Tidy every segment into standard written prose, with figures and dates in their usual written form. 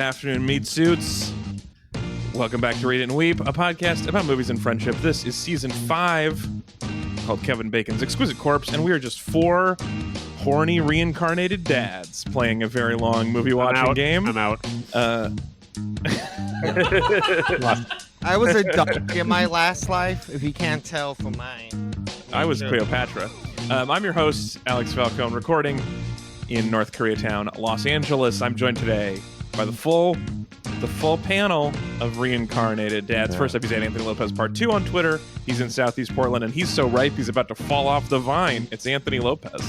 afternoon, meat suits. Welcome back to Read It and Weep, a podcast about movies and friendship. This is season 5, called Kevin Bacon's Exquisite Corpse, and we are just 4 horny reincarnated dads playing a very long movie-watching game. I'm out. I was a dog in my last life, if you can't tell from mine. I was Cleopatra. I'm your host, Alex Falcone, recording in North Koreatown, Los Angeles. I'm joined today by the full panel of reincarnated dads. First up, he's at Anthony Lopez Part 2 on Twitter. He's in Southeast Portland, and he's so ripe he's about to fall off the vine. It's Anthony Lopez.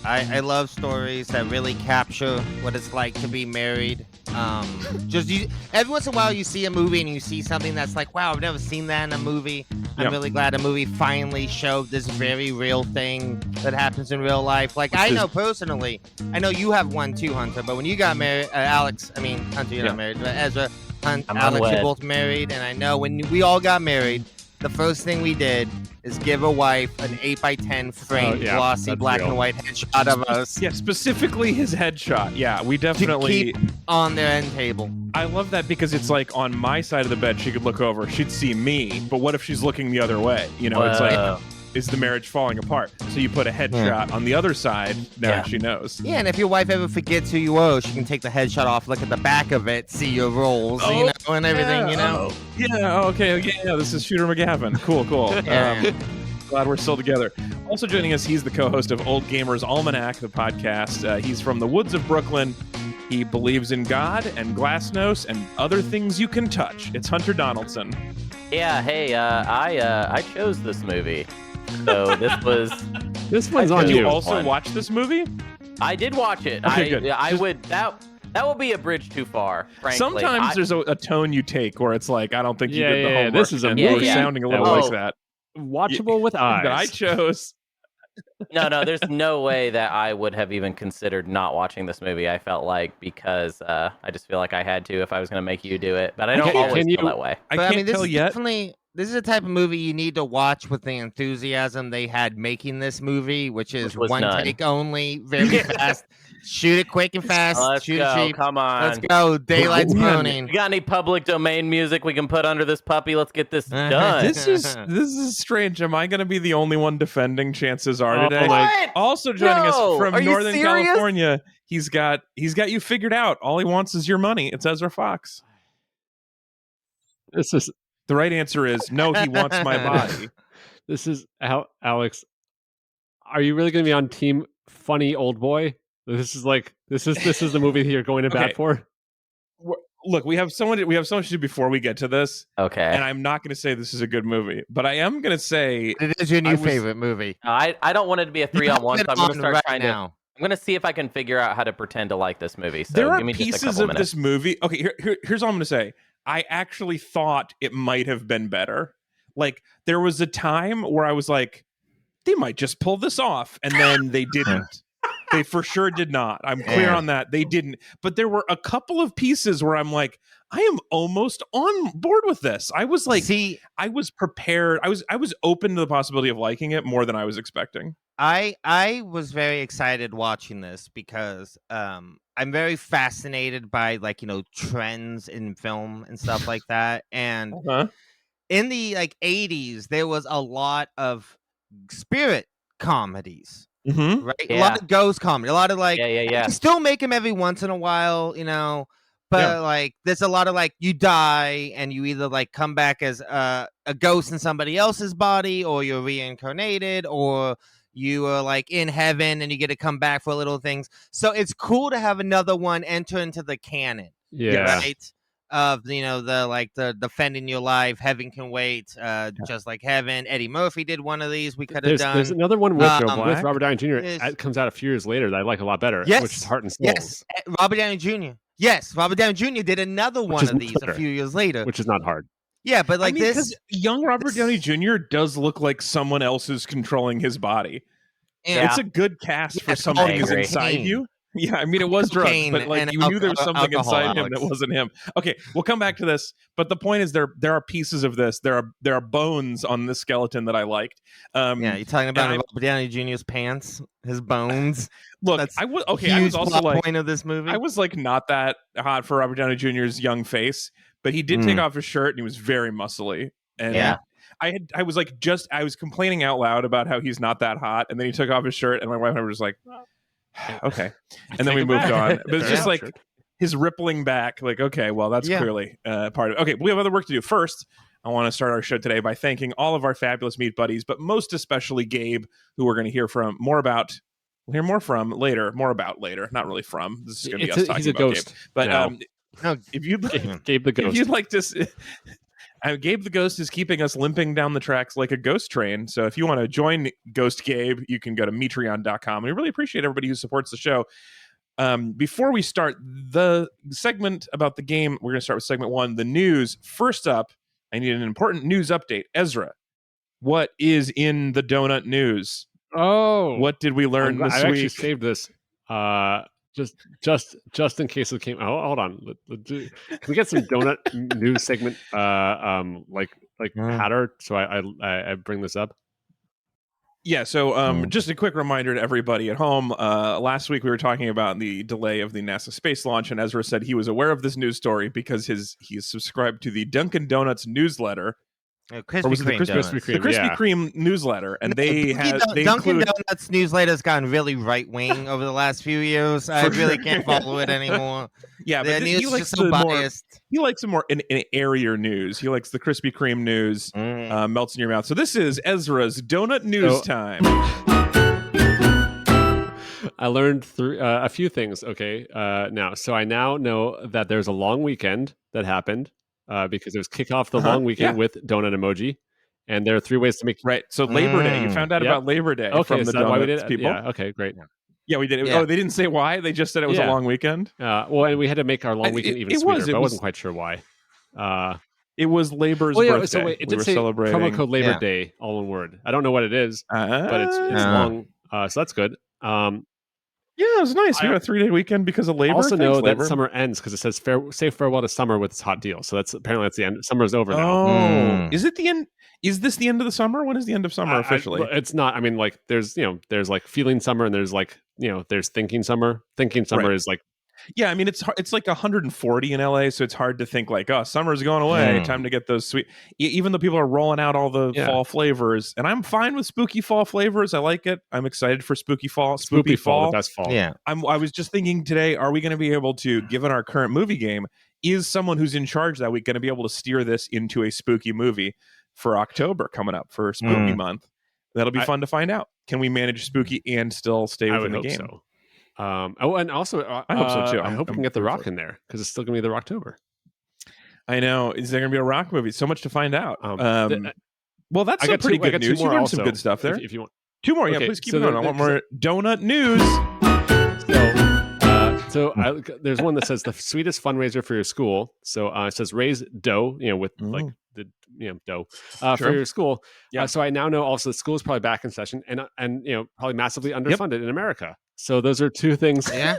I love stories that really capture what it's like to be married. Every once in a while you see a movie and you see something that's like, wow, I've never seen that in a movie. I'm really glad a movie finally showed this very real thing that happens in real life. Like, I know personally, I know you have one too, Hunter, but when you got married, Hunter, you're not married, but Ezra, Alex, you're both married, and I know when we all got married, the first thing we did is give a wife an 8x10 framed glossy black and white headshot of us. Yeah, specifically his headshot. Yeah, we definitely... To keep on their end table. I love that because it's like on my side of the bed, she could look over, she'd see me, but what if she's looking the other way? You know, it's like... Is the marriage falling apart? So you put a headshot on the other side, now she knows. Yeah, and if your wife ever forgets who you are, she can take the headshot off, look at the back of it, see your rolls, you know, and everything, you know? This is Shooter McGavin. Cool. Glad we're still together. Also joining us, he's the co-host of Old Gamers Almanac, the podcast. He's from the woods of Brooklyn. He believes in God and Glasnost and other things you can touch. It's Hunter Donaldson. Yeah, hey, I chose this movie. So this one's on you. Did you also watch this movie? I did watch it. Okay, good. That would be a bridge too far, frankly. Sometimes there's a tone you take where it's like, I don't think you did the homework. This is a movie sounding a little like that. Watchable with eyes. That I chose. No, there's no way that I would have even considered not watching this movie. I felt like because I just feel like I had to if I was going to make you do it. But I don't always feel that way. I can't tell yet. This is the type of movie you need to watch with the enthusiasm they had making this movie, which is one take only, very fast. Shoot it quick and fast. Let's Shoot go. it cheap. Come on. Let's go. Daylight's moaning. You got any public domain music we can put under this puppy? Let's get this done. This is strange. Am I going to be the only one defending Chances Are today? What? Also joining us from Are you Northern serious? California, he's got you figured out. All he wants is your money. It's Ezra Fox. The right answer is no, he wants my body. This is Alex. Are you really going to be on team funny old boy? This is the movie you're going to bat for. Look, we have so much to do before we get to this. Okay. And I'm not going to say this is a good movie, but I am going to say it is your new favorite movie. I don't want it to be a 3-on-1, so I'm going to start trying now. I'm going to see if I can figure out how to pretend to like this movie. So there are give me just a pieces couple of minutes. this movie. Okay, here's all I'm going to say. I actually thought it might have been better. Like, there was a time where I was like, they might just pull this off, and then they didn't. They for sure did not. I'm clear on that. They didn't. But there were a couple of pieces where I'm like, I am almost on board with this. I was like, I was prepared. I was open to the possibility of liking it more than I was expecting. I was very excited watching this because I'm very fascinated by, like, you know, trends in film and stuff like that. And in the 80s, there was a lot of spirit comedies. Mm-hmm. Right, a lot of ghost comedy, a lot of you still make them every once in a while, you know, but like there's a lot of like you die and you either like come back as a ghost in somebody else's body, or you're reincarnated, or you are like in heaven and you get to come back for little things. So it's cool to have another one enter into the canon, right? Of, you know, the defending your life, heaven can wait, just like heaven. Eddie Murphy did one of these. We could have done. There's another one with Robert Downey Jr. It comes out a few years later that I like a lot better, which is Heart and Souls. Yes, Robert Downey Jr. Yes, Robert Downey Jr. did another one of these a few years later, which is not hard. Yeah, but like this, young Robert Downey Jr. does look like someone else is controlling his body. It's a good cast for something that's inside you. Yeah, I mean, it was drugs, Cocaine but like and you knew there was something alcohol, inside him that Alex. wasn't him. Okay, we'll come back to this, but the point is there are pieces of this. There are bones on this skeleton that I liked. Yeah, you're talking about and Robert Downey Jr.'s pants, his bones. Look, That's I was a okay. I huge was also plot like, point of this movie. I was like not that hot for Robert Downey Jr.'s young face, but he did take off his shirt and he was very muscly. And Yeah. I was like I was complaining out loud about how he's not that hot, and then he took off his shirt, and my wife and I were just like, okay, and then we moved on. But it's just like his rippling back, like, okay, well, that's clearly part of it. Okay, we have other work to do. First, I want to start our show today by thanking all of our fabulous meat buddies, but most especially Gabe, who we're going to hear from more about. We'll hear more from later, more about later. Not really from. This is going to be us talking he's a about ghost Gabe. But now. if you'd Gabe the ghost. if you'd like to. Gabe the Ghost is keeping us limping down the tracks like a ghost train. So if you want to join Ghost Gabe, you can go to Metreon.com. We really appreciate everybody who supports the show. Before we start the segment about the game, we're going to start with segment 1, the news. First up, I need an important news update. Ezra, what is in the donut news? Oh, what did we learn this week? I actually saved this just in case it came. Oh, hold on. Can we get some donut news segment like patter? So I bring this up. Yeah, so just a quick reminder to everybody at home. Last week we were talking about the delay of the NASA space launch, and Ezra said he was aware of this news story because he is subscribed to the Dunkin' Donuts newsletter. Krispy Krispy Kreme newsletter, and Dunkin' Donuts newsletter's gotten really right wing over the last few years. I really can't follow it anymore. Yeah, but he likes so biased. He likes some more an airier news. He likes the Krispy Kreme news, melts in your mouth. So this is Ezra's donut news time. I learned a few things. Okay, so I now know that there's a long weekend that happened. Because it was kick off the long weekend with donut emoji, and there are 3 ways to make So Labor Day, you found out about Labor Day from the donuts people. Yeah, okay, great. Yeah, we did. Yeah. Oh, they didn't say why. They just said it was a long weekend. Well, and we had to make our long weekend even sweeter, but I wasn't quite sure why. It was Labor's birthday. So wait, it did say celebrating promo code Labor Day, all one word. I don't know what it is, but it's long, so that's good. Yeah, it was nice. We got a 3-day weekend because of Labor. I also know Labor. that summer ends because it says say farewell to summer with its hot deal. So that's the end. Summer's over now. Oh, is it the end? Is this the end of the summer? When is the end of summer officially? It's not. I mean, like there's like feeling summer and there's like there's thinking summer. Thinking summer is like. Yeah, I mean it's like 140 in LA, so it's hard to think like, oh, summer's going away. Time to get those sweet. Even though people are rolling out all the fall flavors, and I'm fine with spooky fall flavors. I like it. I'm excited for spooky fall. Spooky fall, the best fall. Yeah. I was just thinking today, are we going to be able to, given our current movie game, is someone who's in charge that week going to be able to steer this into a spooky movie for October coming up for Spooky Month? That'll be fun to find out. Can we manage spooky and still stay within the game? So. And also, I hope so too. I hope we can get The Rock in there because it's still going to be The Rocktober. I know. Is there going to be a Rock movie? So much to find out. Well, that's some pretty good news. You learned some good stuff there. If you want 2 more, yeah, please keep going. I want more donut news. So there's one that says the sweetest fundraiser for your school. So it says raise dough, with like the dough for your school. Yeah. So I now know also the school is probably back in session and probably massively underfunded in America. So those are 2 things. Yeah.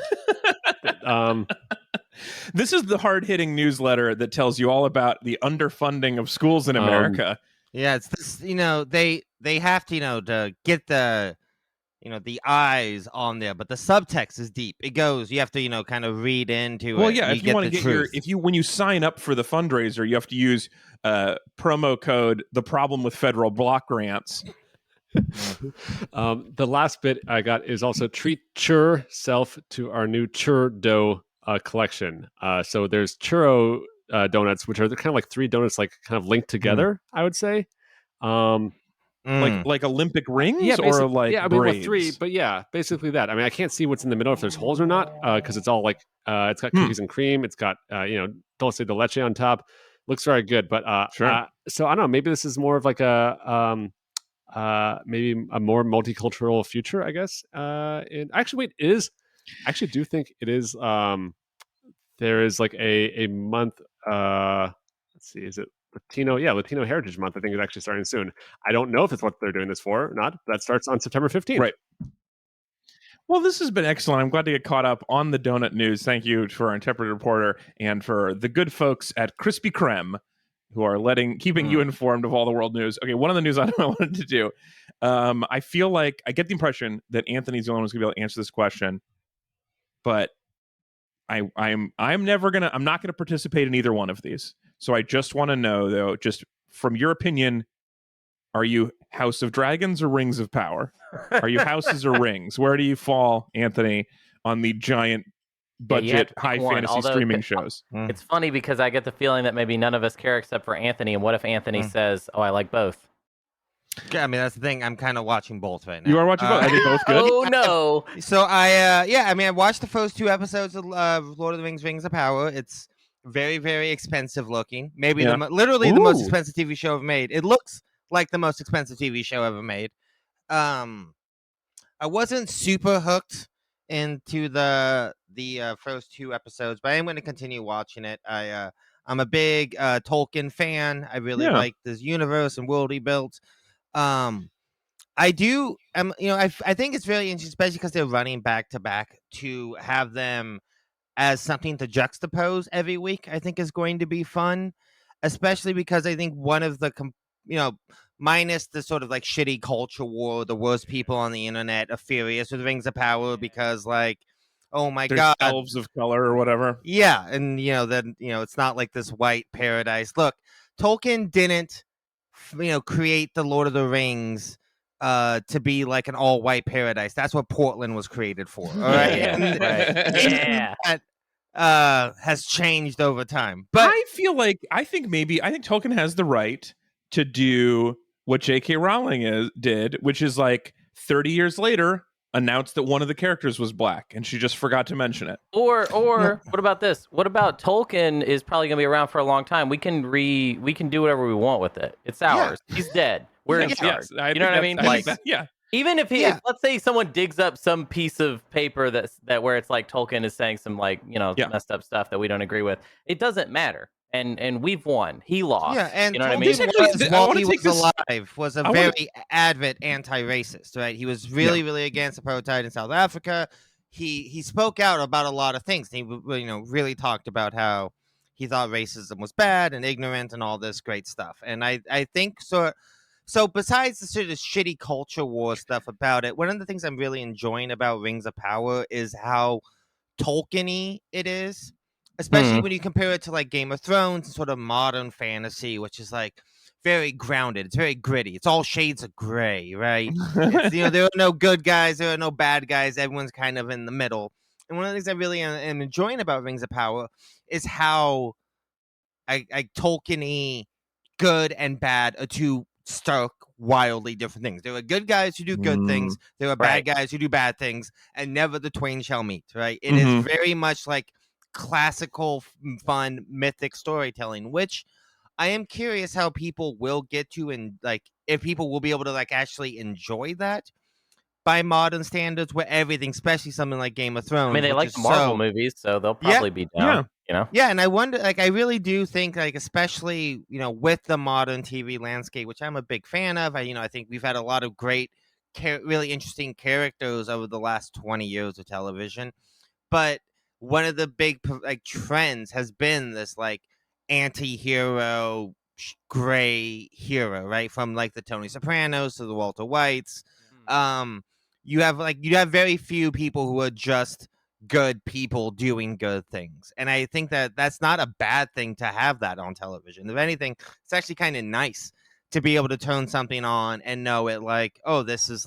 This is the hard-hitting newsletter that tells you all about the underfunding of schools in America. Yeah, it's this. They have to to get the the eyes on there, but the subtext is deep. It goes. You have to kind of read into it. Well, yeah. If you want to get when you sign up for the fundraiser, you have to use promo code "the problem with federal block grants." The last bit I got is also treat yourself to our new churro dough collection. So there's churro donuts, which are kind of like 3 donuts, like kind of linked together. I would say, like Olympic rings, or like braids? 3, but basically that. I mean, I can't see what's in the middle if there's holes or not, because it's all like it's got cookies and cream. It's got dulce de leche on top. Looks very good, but sure. So I don't know. Maybe this is more of like a maybe a more multicultural future, I guess. And actually, wait, it is. I actually do think it is. There is like a month. Let's see, is it Latino? Yeah, Latino Heritage Month. I think is actually starting soon. I don't know if it's what they're doing this for or not. That starts on September 15th. Right. Well, this has been excellent. I'm glad to get caught up on the donut news. Thank you to our interpreter reporter and for the good folks at Krispy Kreme who are keeping you informed of all the world news. Okay, one of the news I wanted to do. I feel like I get the impression that Anthony's the only one who's gonna be able to answer this question, but I'm not gonna participate in either one of these. So I just want to know, though, just from your opinion, are you House of Dragons or Rings of Power? Are you houses or rings? Where do you fall, Anthony, on the giant budget high fantasy streaming shows? It's funny because I get the feeling that maybe none of us care except for Anthony. And what if Anthony says, "Oh, I like both"? Yeah, I mean that's the thing. I'm kind of watching both right now. You are watching both. Are they both good? Oh no! So I watched the first 2 episodes of Lord of the Rings: Rings of Power. It's very, very expensive looking. Maybe literally the most expensive TV show ever made. It looks like the most expensive TV show ever made. I wasn't super hooked into the first 2 episodes, but I am going to continue watching it. I'm a big Tolkien fan. I really like this universe and world he built. I do. I think it's really interesting, especially because they're running back to back, to have them as something to juxtapose every week. I think is going to be fun, especially because I think one of the minus the sort of like shitty culture war, the worst people on the internet are furious with Rings of Power because oh my god, elves of color or whatever. Yeah, and then it's not like this white paradise. Look, Tolkien didn't create the Lord of the Rings to be like an all white paradise. That's what Portland was created for. All right. Yeah. That has changed over time. But I think Tolkien has the right to do what J.K. Rowling did, which is 30 years later announced that one of the characters was black and she just forgot to mention it. Or what about this? What about Tolkien is probably going to be around for a long time. We can do whatever we want with it. It's ours. He's dead. We're in charge. You know what I mean? Even if let's say someone digs up some piece of paper that where it's like Tolkien is saying some messed up stuff that we don't agree with, it doesn't matter. And we've won. He lost. Yeah, and you know what I mean? While he was alive, was a very avid anti-racist. Right, he was really against apartheid in South Africa. He spoke out about a lot of things. He really talked about how he thought racism was bad and ignorant and all this great stuff. And I think so. So besides the sort of shitty culture war stuff about it, one of the things I'm really enjoying about Rings of Power is how Tolkien-y it is. Especially when you compare it to like Game of Thrones and sort of modern fantasy, which is very grounded. It's very gritty. It's all shades of gray, right? There are no good guys. There are no bad guys. Everyone's kind of in the middle. And one of the things I really am enjoying about Rings of Power is how Tolkien-y good and bad are 2 stark, wildly different things. There are good guys who do good things. There are bad guys who do bad things, and never the twain shall meet, right? It is very much like classical, fun, mythic storytelling, which I am curious how people will get to, and if people will be able to actually enjoy that by modern standards, where everything, especially something like Game of Thrones. I mean, they like the Marvel movies, so they'll probably be down. Yeah, and I wonder, I really do think, especially with the modern TV landscape, which I'm a big fan of. I think we've had a lot of great, really interesting characters over the last 20 years of television, but one of the big trends has been this anti-hero gray hero, right? From the Tony Sopranos to the Walter Whites. You have very few people who are just good people doing good things, and I think that that's not a bad thing to have that on television. If anything, it's actually kind of nice to be able to turn something on and know it this is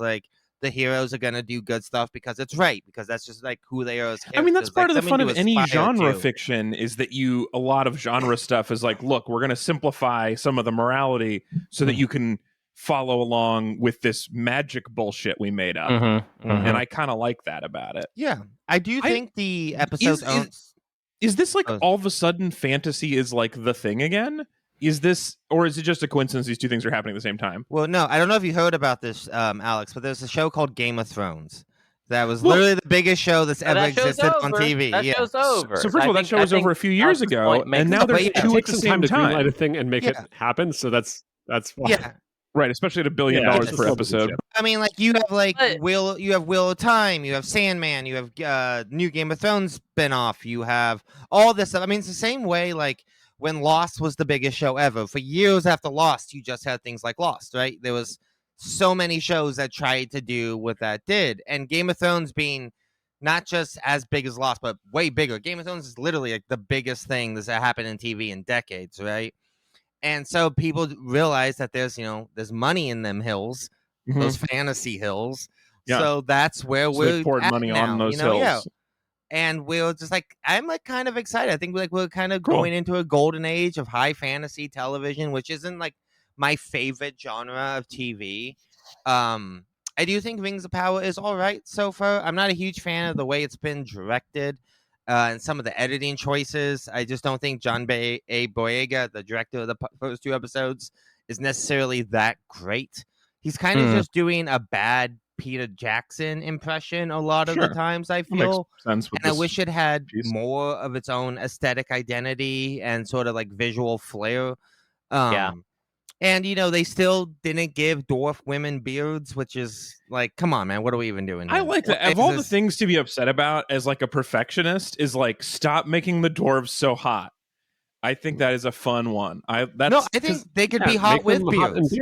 the heroes are going to do good stuff because it's right, because that's just who they are as characters. I mean, that's part of the fun of any genre fiction is that a lot of genre stuff is look, we're going to simplify some of the morality so that you can follow along with this magic bullshit we made up. And I kind of like that about it. Yeah, I do think the episodes is this all of a sudden fantasy is the thing again? Is this, or is it just a coincidence these 2 things are happening at the same time? Well, no, I don't know if you heard about this, Alex, but there's a show called Game of Thrones. That was literally the biggest show that's ever existed on TV. That show's over. So first of all, that show was over a few years ago, and now there's 2 at the same time to greenlight a thing and make it happen. So that's why. Yeah. Right, especially at $1 billion per episode. I mean, like you have Wheel of Time, you have Sandman, you have new Game of Thrones spinoff, you have all this stuff. I mean, it's the same way like when Lost was the biggest show ever. For years after Lost, you just had things like Lost, right? There was so many shows that tried to do what that did, and Game of Thrones being not just as big as Lost, but way bigger. Game of Thrones is literally like the biggest thing that's happened in TV in decades, right? And so people realize that there's money in them hills, those fantasy hills. Yeah. So that's where we're poured money now, on those hills. Yeah. And we're just like, I'm like kind of excited. I think we're kind of going into a golden age of high fantasy television, which isn't like my favorite genre of TV. I do think Rings of Power is all right so far. I'm not a huge fan of the way it's been directed. And some of the editing choices, I just don't think John A. Boyega, the director of the first 2 episodes, is necessarily that great. He's kind of just doing a bad Peter Jackson impression a lot of the times, I feel. And I wish it had more of its own aesthetic identity and sort of like visual flair. And, they still didn't give dwarf women beards, which is like, come on, man, what are we even doing here? I like that. Of all the things to be upset about as like a perfectionist is like, stop making the dwarves so hot. I think that is a fun one. I think they could be hot with beards.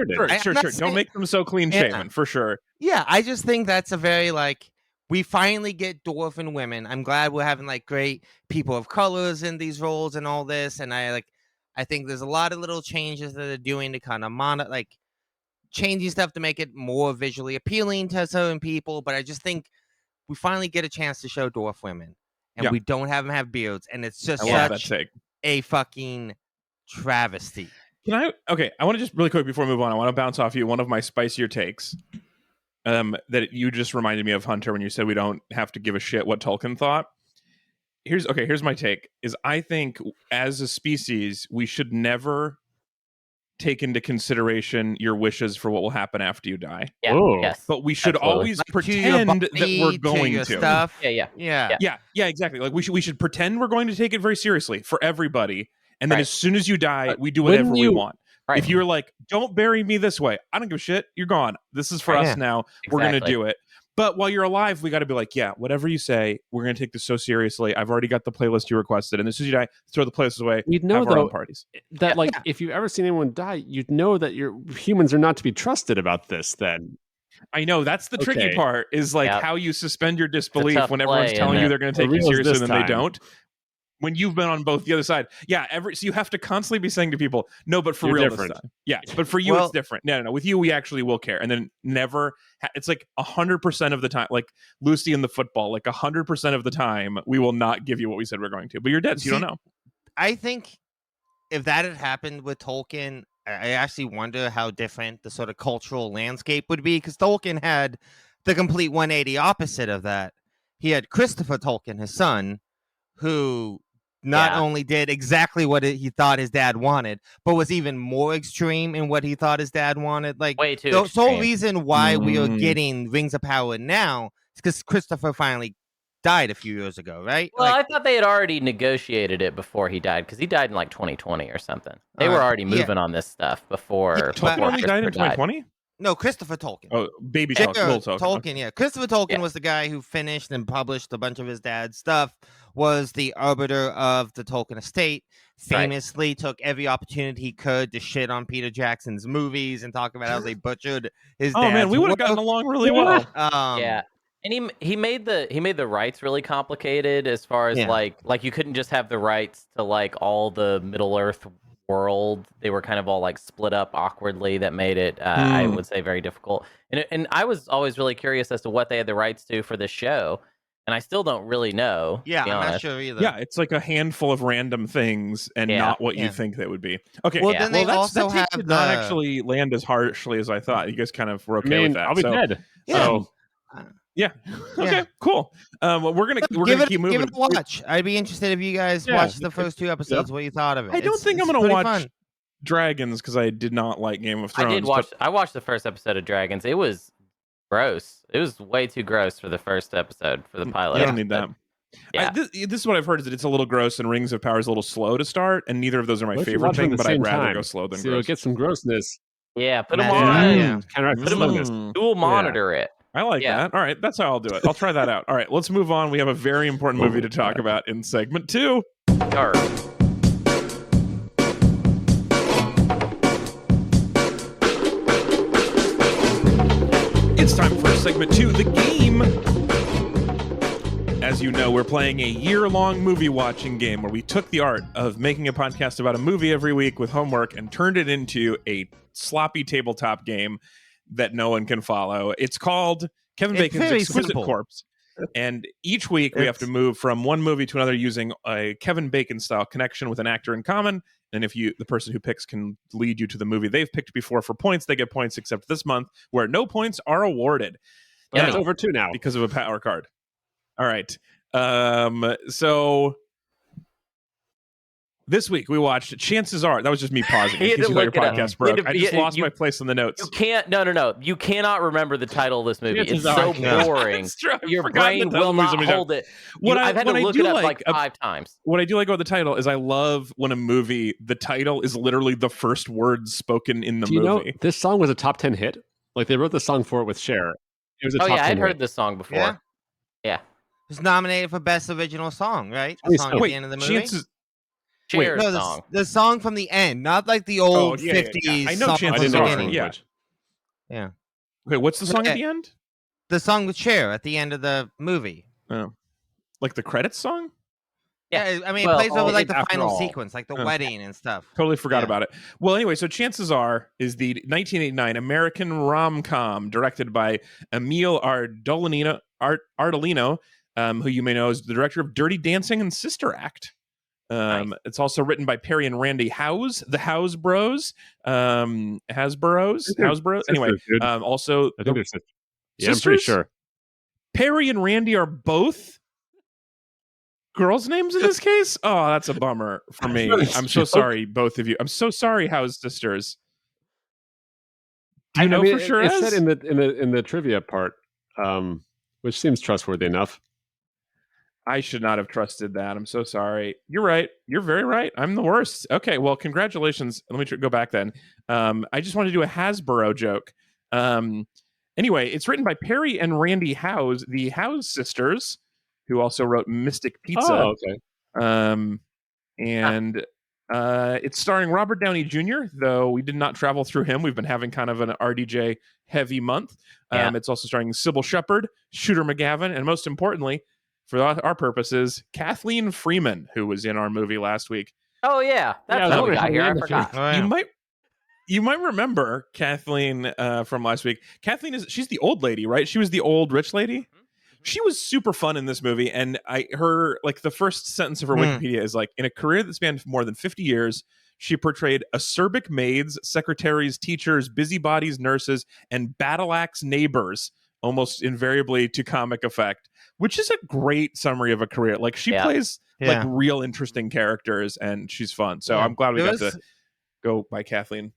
Sure. Don't make them so clean shaven, for sure. Yeah, I just think that's a very like, we finally get dwarven women. I'm glad we're having like great people of colors in these roles and all this. And I think there's a lot of little changes that they're doing to kind of changing stuff to make it more visually appealing to certain people. But I just think we finally get a chance to show dwarf women, and we don't have them have beards, and it's just such a fucking travesty. I want to just really quick before we move on, I want to bounce off you one of my spicier takes that you just reminded me of, Hunter, when you said we don't have to give a shit what Tolkien thought. Here's my take, is I think as a species, we should never take into consideration your wishes for what will happen after you die. Yeah. Yes. But we should always pretend that we're going to. Stuff. Yeah, exactly. Like we should pretend we're going to take it very seriously for everybody. And then as soon as you die, we do whatever we want. Right. If you're like, don't bury me this way, I don't give a shit. You're gone. This is for us now. Exactly. We're going to do it. But while you're alive, we got to be like, yeah, whatever you say, we're going to take this so seriously. I've already got the playlist you requested. And as soon as you die, throw the playlist away. You'd know, though, parties. That if you've ever seen anyone die, you'd know that your humans are not to be trusted about this then. I know. That's the tricky part, is like how you suspend your disbelief when everyone's telling you they're going to take you seriously and then they don't. When you've been on both the other side. Yeah, so you have to constantly be saying to people, no, but for You're real different. this time. Yeah, but for you, it's different. No. With you, we actually will care. And then never, it's like 100% of the time, like Lucy in the football, like 100% of the time, we will not give you what we said we're going to. But you're dead, so you don't know. I think if that had happened with Tolkien, I actually wonder how different the sort of cultural landscape would be, because Tolkien had the complete 180 opposite of that. He had Christopher Tolkien, his son, who not only did exactly what he thought his dad wanted, but was even more extreme in what he thought his dad wanted. Like, way too the sole reason why we are getting Rings of Power now is because Christopher finally died a few years ago, right? Well, I thought they had already negotiated it before he died, because he died in like 2020 or something. They were already moving on this stuff before. Tolkien only died in 2020? No, Christopher Tolkien. Oh, baby Tolkien. Tolkien, yeah. Christopher Tolkien was the guy who finished and published a bunch of his dad's stuff, was the arbiter of the Tolkien estate, famously took every opportunity he could to shit on Peter Jackson's movies and talk about how they butchered his dad's man, we would have gotten along really well. And he made the rights really complicated, as far as like you couldn't just have the rights to like all the Middle Earth world. They were kind of all like split up awkwardly. That made it I would say very difficult. And I was always really curious as to what they had the rights to for this show, and I still don't really know. I'm not sure either. Yeah, it's like a handful of random things and not what you think they would be. Okay, well, then they also did not actually land as harshly as I thought. You guys kind of were okay with that. I'll be dead. Yeah. Okay. Cool. We're gonna keep moving. Give it a watch. I'd be interested if you guys watched the first 2 episodes. What you thought of it? I don't think I'm gonna watch Dragons, because I did not like Game of Thrones. I watched the first episode of Dragons. It was gross. It was way too gross for the first episode, for the pilot. I don't need that. Yeah. This is what I've heard, is that it's a little gross, and Rings of Power is a little slow to start, and neither of those are my favorite thing, but I'd rather go slow than gross. Get some grossness. Yeah, put them on. Yeah. Counteract the slowness. Dual monitor it. I like that. All right, that's how I'll do it. I'll try that out. All right, let's move on. We have a very important movie to talk about in segment 2. All right. It's time for segment 2, the game. As you know, we're playing a year-long movie watching game where we took the art of making a podcast about a movie every week with homework and turned it into a sloppy tabletop game that no one can follow. It's called Kevin Bacon's Exquisite Corpse. And each week we have to move from one movie to another using a Kevin Bacon style connection with an actor in common. And if the person who picks can lead you to the movie they've picked before for points, they get points, except this month where no points are awarded. Yeah, it's over 2 now because of a power card. All right. So this week we watched Chances Are. That was just me pausing. In case you thought your podcast broke. I just lost my place in the notes. You can't. No. You cannot remember the title of this movie. It's so boring. Your brain will not hold it. I've had to look it up like 5 times. What I do like about the title is I love when a movie, the title is literally the first words spoken in the movie. You know, this song was a top 10 hit. Like they wrote the song for it with Cher. It was a top 10 I had hit. heard this song before. Yeah. It was nominated for Best Original Song, right? The song at the end of the movie. The song from the end, not like the old 50s. Yeah. I know song Chances from the Are. beginning. Yeah. Okay, what's the song at the end? The song with Cher at the end of the movie. Oh. Like the credits song? Yeah, I mean, it plays over like the final sequence, like the wedding and stuff. Totally forgot about it. Well, anyway, so Chances Are is the 1989 American rom-com directed by Emile Ardolino, who you may know as the director of Dirty Dancing and Sister Act. It's also written by Perry and Randy Howes, the Howes Bros. Howsboroughs. Anyway, also I think they're sisters. Yeah, sisters? I'm pretty sure. Perry and Randy are both girls' names in this case? Oh, that's a bummer for me. I'm so sorry, both of you. I'm so sorry, Howes sisters. Do you know for sure? It said in the trivia part, which seems trustworthy enough. I should not have trusted that. I'm so sorry. You're right. You're very right. I'm the worst. Okay, well, congratulations. Let me go back then. I just want to do a Hasbro joke. Anyway, it's written by Perry and Randy Howes, the Howes sisters, who also wrote Mystic Pizza. Oh, okay. And it's starring Robert Downey Jr., though we did not travel through him. We've been having kind of an RDJ heavy month. It's also starring Sybil Shepherd, Shooter McGavin, and most importantly, for our purposes, Kathleen Freeman, who was in our movie last week. Oh, yeah. That's how we got here. I forgot. Oh, yeah. You might remember Kathleen from last week. Kathleen she's the old lady, right? She was the old rich lady. She was super fun in this movie, and the first sentence of her Wikipedia is like, in a career that spanned more than 50 years, she portrayed acerbic maids, secretaries, teachers, busybodies, nurses, and battle axe neighbors, almost invariably to comic effect, which is a great summary of a career. Like she plays like real interesting characters, and she's fun. So I'm glad we got to go by Kathleen.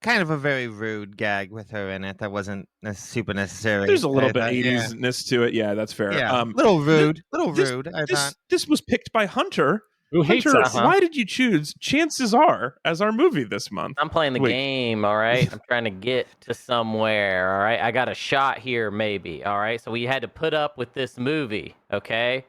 Kind of a very rude gag with her in it that wasn't super necessary. There's a little bit 80s-ness to it. Yeah, that's fair. Yeah, little rude. I thought. This was picked by Hunter. Who hates us? Why did you choose Chances Are as our movie this month? I'm playing the game, all right? I'm trying to get to somewhere, all right? I got a shot here, maybe, all right? So we had to put up with this movie, okay?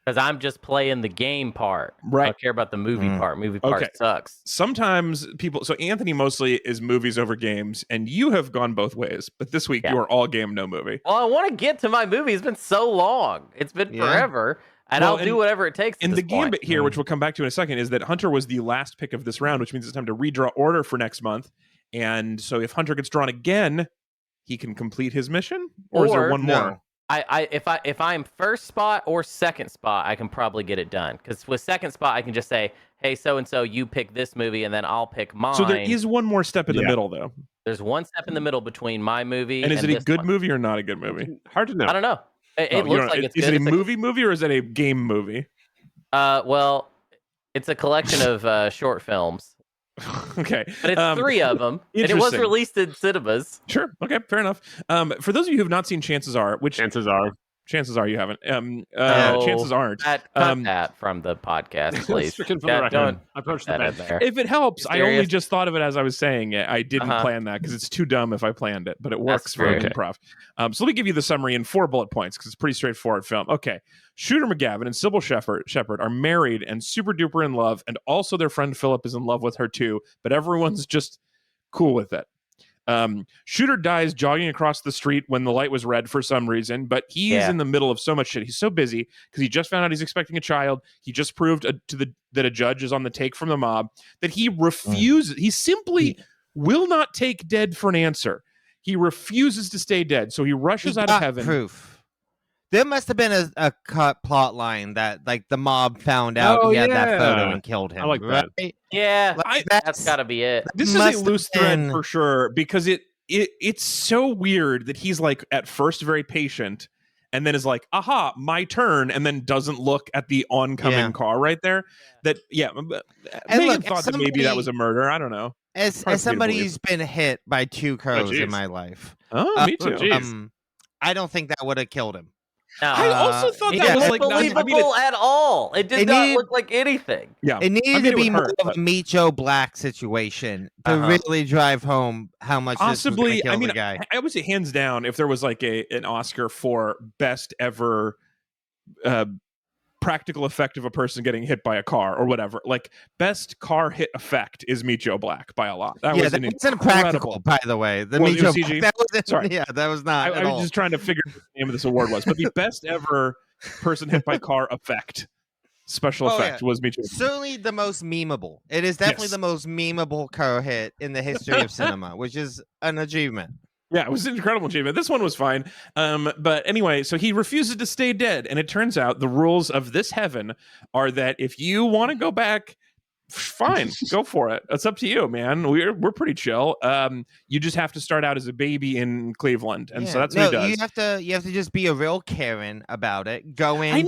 Because I'm just playing the game part. Right. I don't care about the movie part. Movie part sucks. Sometimes people... So Anthony mostly is movies over games, and you have gone both ways. But this week, you are all game, no movie. Well, I want to get to my movie. It's been so long. It's been forever. And I'll do whatever it takes. And the gambit here, which we'll come back to in a second, is that Hunter was the last pick of this round, which means it's time to redraw order for next month. And so if Hunter gets drawn again, he can complete his mission? Or is there one more? If I'm first spot or second spot, I can probably get it done. Because with second spot, I can just say, hey, so-and-so, you pick this movie, and then I'll pick mine. So there is one more step in the middle, though. There's one step in the middle between my movie and is it a good movie or not a good movie? Hard to know. I don't know. It looks like it's good. Is it a movie or is it a game movie? Well, it's a collection of short films. Okay. But it's 3 of them. And it was released in cinemas. Sure. Okay, fair enough. For those of you who have not seen Chances Are, which... Chances Are. Chances are you haven't. Chances aren't. Cut that from the podcast, please. Don't approach the bench. If it helps, I only just thought of it as I was saying it. I didn't plan that because it's too dumb if I planned it, but it works for improv. So let me give you the summary in 4 bullet points because it's a pretty straightforward film. Okay. Shooter McGavin and Sybil Shepherd are married and super duper in love, and also their friend Philip is in love with her too, but everyone's just cool with it. Shooter dies jogging across the street when the light was red for some reason, but he's in the middle of so much shit. He's so busy because he just found out he's expecting a child. He just proved that a judge is on the take from the mob, that he refuses. He simply will not take dead for an answer. He refuses to stay dead, so he rushes out of heaven. Proof. There must have been a cut plot line that like the mob found out he had that photo and killed him. I like that. Right? Yeah, that's got to be it. This is a loose thread for sure because it's so weird that he's like at first very patient and then is like, aha, my turn, and then doesn't look at the oncoming car right there. That Megan thought that maybe that was a murder. I don't know. As somebody who's been hit by 2 crows in my life. Oh, me too. I don't think that would have killed him. I also thought that was like believable at all. It did not look like anything. Yeah, it needed to be more of a Meet Joe Black situation to really drive home how much possibly. This was kill the guy. I would say hands down, if there was like an Oscar for best ever practical effect of a person getting hit by a car or whatever, like best car hit effect is Meet Joe Black by a lot. That was wasn't practical, by the way. The Meet Joe CG? Black, that was not. I was just trying to figure out what the name of this award was, but the best ever person hit by car effect special effect was Meet Joe Black. Certainly the most memeable. It is definitely the most memeable car hit in the history of cinema, which is an achievement. Yeah, it was an incredible achievement. This one was fine. But anyway, so he refuses to stay dead. And it turns out the rules of this heaven are that if you want to go back, fine, go for it. It's up to you, man. We're pretty chill. You just have to start out as a baby in Cleveland. And so that's what he does. You have to just be a real Karen about it. Go in,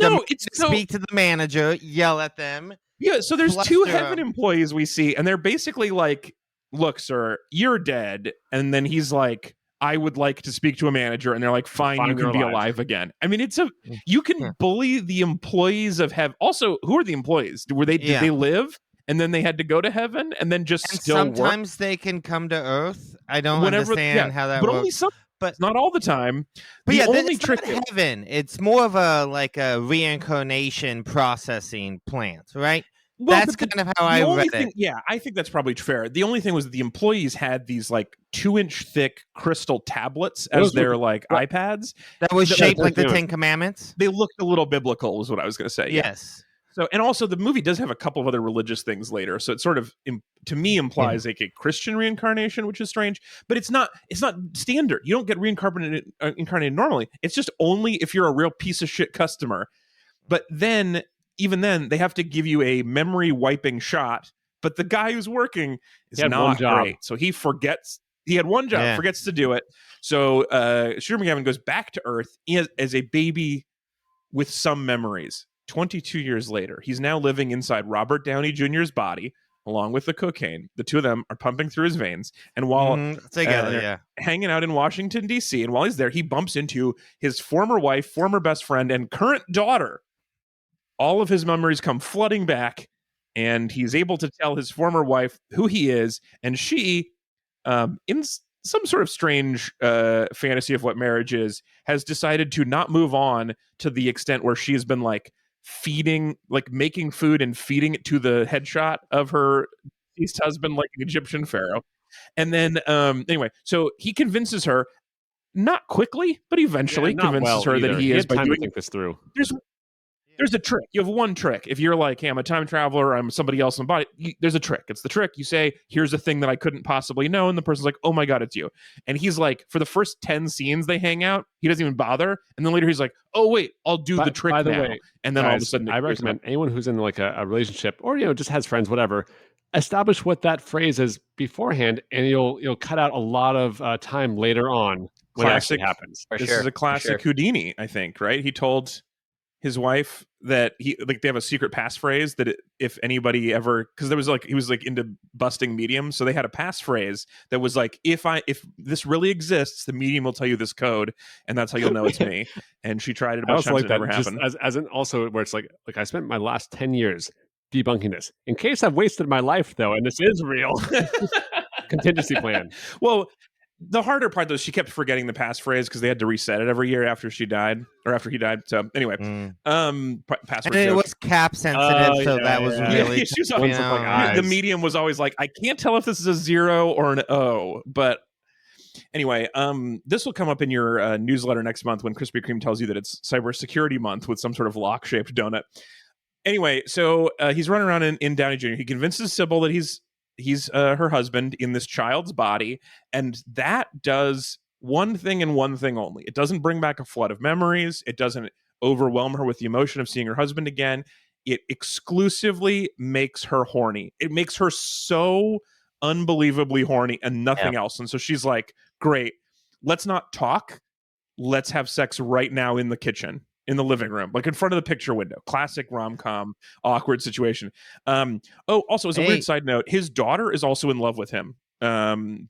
speak to the manager, yell at them. Yeah, so there's 2 heaven employees we see, and they're basically like, look, sir, you're dead. And then he's like, I would like to speak to a manager, and they're like, fine, you can be alive again. I mean, you can bully the employees of heaven. Also, who are the employees? Did they live and then they had to go to heaven and then just still sometimes work? They can come to Earth. I don't understand how that works. Only some, but not all the time. But the only trick is heaven. It's more of a reincarnation processing plant, right? Well, that's kind of how I read it. Yeah, I think that's probably fair. The only thing was that the employees had these like 2-inch thick crystal tablets as their like iPads. That was shaped like the 10 Commandments? They looked a little biblical, was what I was going to say. Yes. So, and also the movie does have a couple of other religious things later. So it sort of, to me, implies like a Christian reincarnation, which is strange. But it's not standard. You don't get reincarnated normally. It's just only if you're a real piece of shit customer. But then, even then, they have to give you a memory wiping shot. But the guy who's working is not great. So he forgets. He had one job, forgets to do it. So Shooter McGavin goes back to Earth as a baby with some memories. 22 years later, he's now living inside Robert Downey Jr.'s body, along with the cocaine. The two of them are pumping through his veins. And while hanging out in Washington, D.C., and while he's there, he bumps into his former wife, former best friend, and current daughter. All of his memories come flooding back, and he's able to tell his former wife who he is, and she, in some sort of strange fantasy of what marriage is, has decided to not move on to the extent where she's been like making food and feeding it to the headshot of her deceased husband like an Egyptian pharaoh. And then anyway, so he convinces her, not quickly, but eventually convinces her that he is by doing this through. There's a trick. You have one trick. If you're like, hey, I'm a time traveler, I'm somebody else in the body, there's a trick. It's the trick. You say, here's a thing that I couldn't possibly know. And the person's like, oh my God, it's you. And he's like, for the first 10 scenes they hang out, he doesn't even bother. And then later he's like, oh wait, I'll do the trick now. Way, and then all of a sudden, I recommend anyone who's in like a relationship or, just has friends, whatever, establish what that phrase is beforehand. And you'll cut out a lot of time later on when it actually happens. This is a classic Houdini, I think, right? He told his wife that he like they have a secret passphrase that if anybody ever, because there was like he was like into busting mediums, so they had a passphrase that was like if this really exists, the medium will tell you this code, and that's how you'll know it's me. And she tried it a bunch of times, it never happened. As in also where it's like I spent my last 10 years debunking this. In case I've wasted my life though, and this is real. Contingency plan. Well, the harder part though, she kept forgetting the passphrase because they had to reset it every year after she died or after he died. So anyway, password. And it was cap sensitive, so that was really. She was always, the medium was always like, I can't tell if this is a 0 or an O. But anyway, this will come up in your newsletter next month when Krispy Kreme tells you that it's Cybersecurity Month with some sort of lock-shaped donut. Anyway, so he's running around in Downey Jr. He convinces Sybil that he's her husband in this child's body, and that does one thing and one thing only. It doesn't bring back a flood of memories. It doesn't overwhelm her with the emotion of seeing her husband again. It exclusively makes her horny. It makes her so unbelievably horny and nothing else. And so she's like, great, let's not talk. Let's have sex right now in the kitchen, in the living room, like in front of the picture window. Classic rom-com awkward situation. Also, as a weird side note, his daughter is also in love with him. And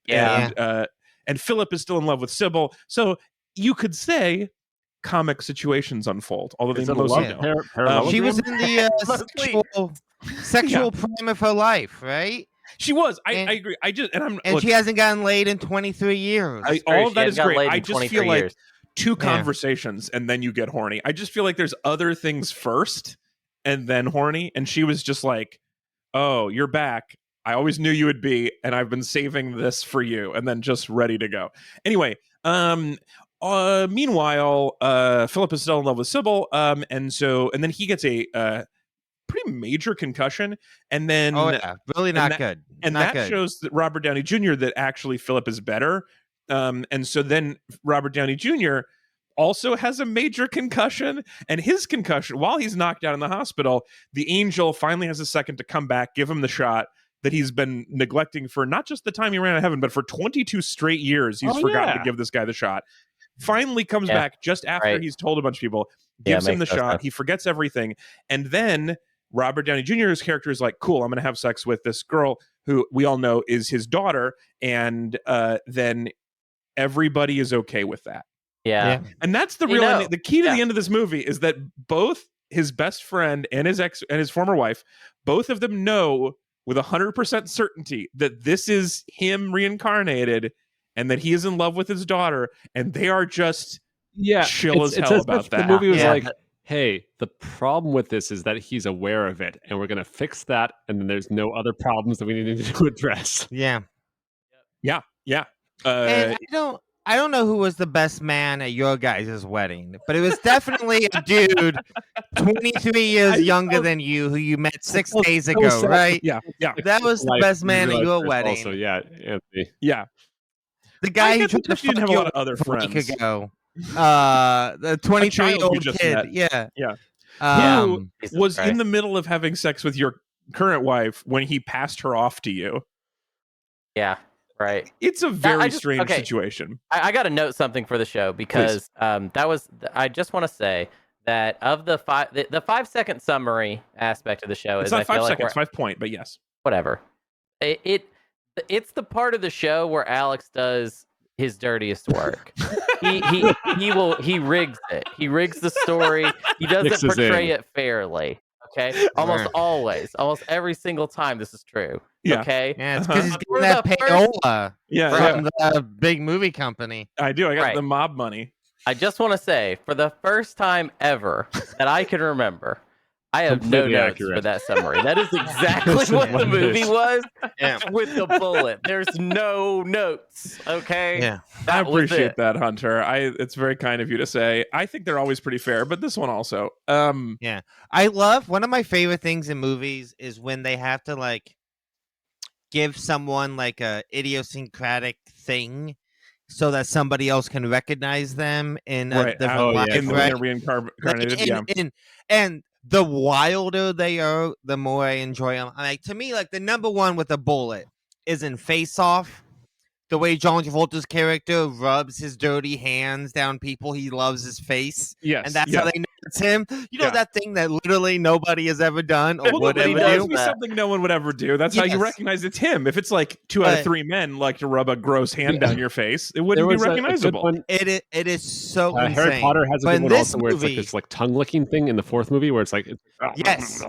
Philip is still in love with Sybil. So you could say comic situations unfold, although they mostly don't. She was in the sexual prime of her life, right? She was. I agree. She hasn't gotten laid in 23 years. All of that is great. I just feel like two conversations and then you get horny. I just feel like there's other things first and then horny. And she was just like, oh, you're back. I always knew you would be, and I've been saving this for you, and then just ready to go. Anyway, meanwhile, Philip is still in love with Sybil. And then he gets a pretty major concussion, and then really not good. And that shows that Robert Downey Jr. that actually Philip is better. And so then Robert Downey Jr. also has a major concussion, and his concussion, while he's knocked out in the hospital, the angel finally has a second to come back, give him the shot that he's been neglecting for not just the time he ran out of heaven, but for 22 straight years. He's forgotten to give this guy the shot. Finally comes back just after he's told a bunch of people, gives him the shot. He forgets everything. And then Robert Downey Jr.'s character is like, cool, I'm going to have sex with this girl who we all know is his daughter. And then everybody is okay with that. Yeah. And that's the real ending. The key to the end of this movie is that both his best friend and his former wife, both of them know with 100% certainty that this is him reincarnated and that he is in love with his daughter, and they are just chill as hell about that. The movie was like, hey, the problem with this is that he's aware of it, and we're going to fix that, and then there's no other problems that we need to address. Yeah. And I don't know who was the best man at your guys' wedding, but it was definitely a dude 23 years younger than you who you met 6 days ago, right? Yeah. That was the best man at your wedding. Also, Anthony. Yeah. The guy who tried to fuck didn't have a you lot of other friends. a week ago. The 23-year-old kid. Who was in the middle of having sex with your current wife when he passed her off to you. Yeah. Right. It's a very strange situation. I got to note something for the show because I just want to say that of the 5-second summary aspect of the show it's is not I feel 5 like seconds, 5 point, but yes. Whatever. It's the part of the show where Alex does his dirtiest work. he rigs it. He rigs the story. He doesn't portray it fairly. Okay, almost every single time this is true. Yeah. Okay, it's because he's getting that payola from the big movie company. I do. I got the mob money. I just want to say, for the first time ever that I can remember, I have completely no notes for that summary. That is exactly what the movie was with the bullet. There's no notes. Okay. Yeah. I appreciate that, Hunter. It's very kind of you to say. I think they're always pretty fair, but this one also. Yeah. I love one of my favorite things in movies is when they have to like give someone like a idiosyncratic thing so that somebody else can recognize them in a different life. In they're reincarnated. And the wilder they are, the more I enjoy them. Like to me, like the number one with a bullet is in Face Off. The way John Travolta's character rubs his dirty hands down people he loves his face. Yes. And that's how they know it's him. You know that thing that literally nobody has ever done or would ever does do? Be something no one would ever do. That's how you recognize it's him. If it's like 2 out of 3 men like to rub a gross hand down your face, it wouldn't be recognizable. It is so insane. Harry Potter has a good one also where it's like this like tongue licking thing in the 4th movie where it's like yes.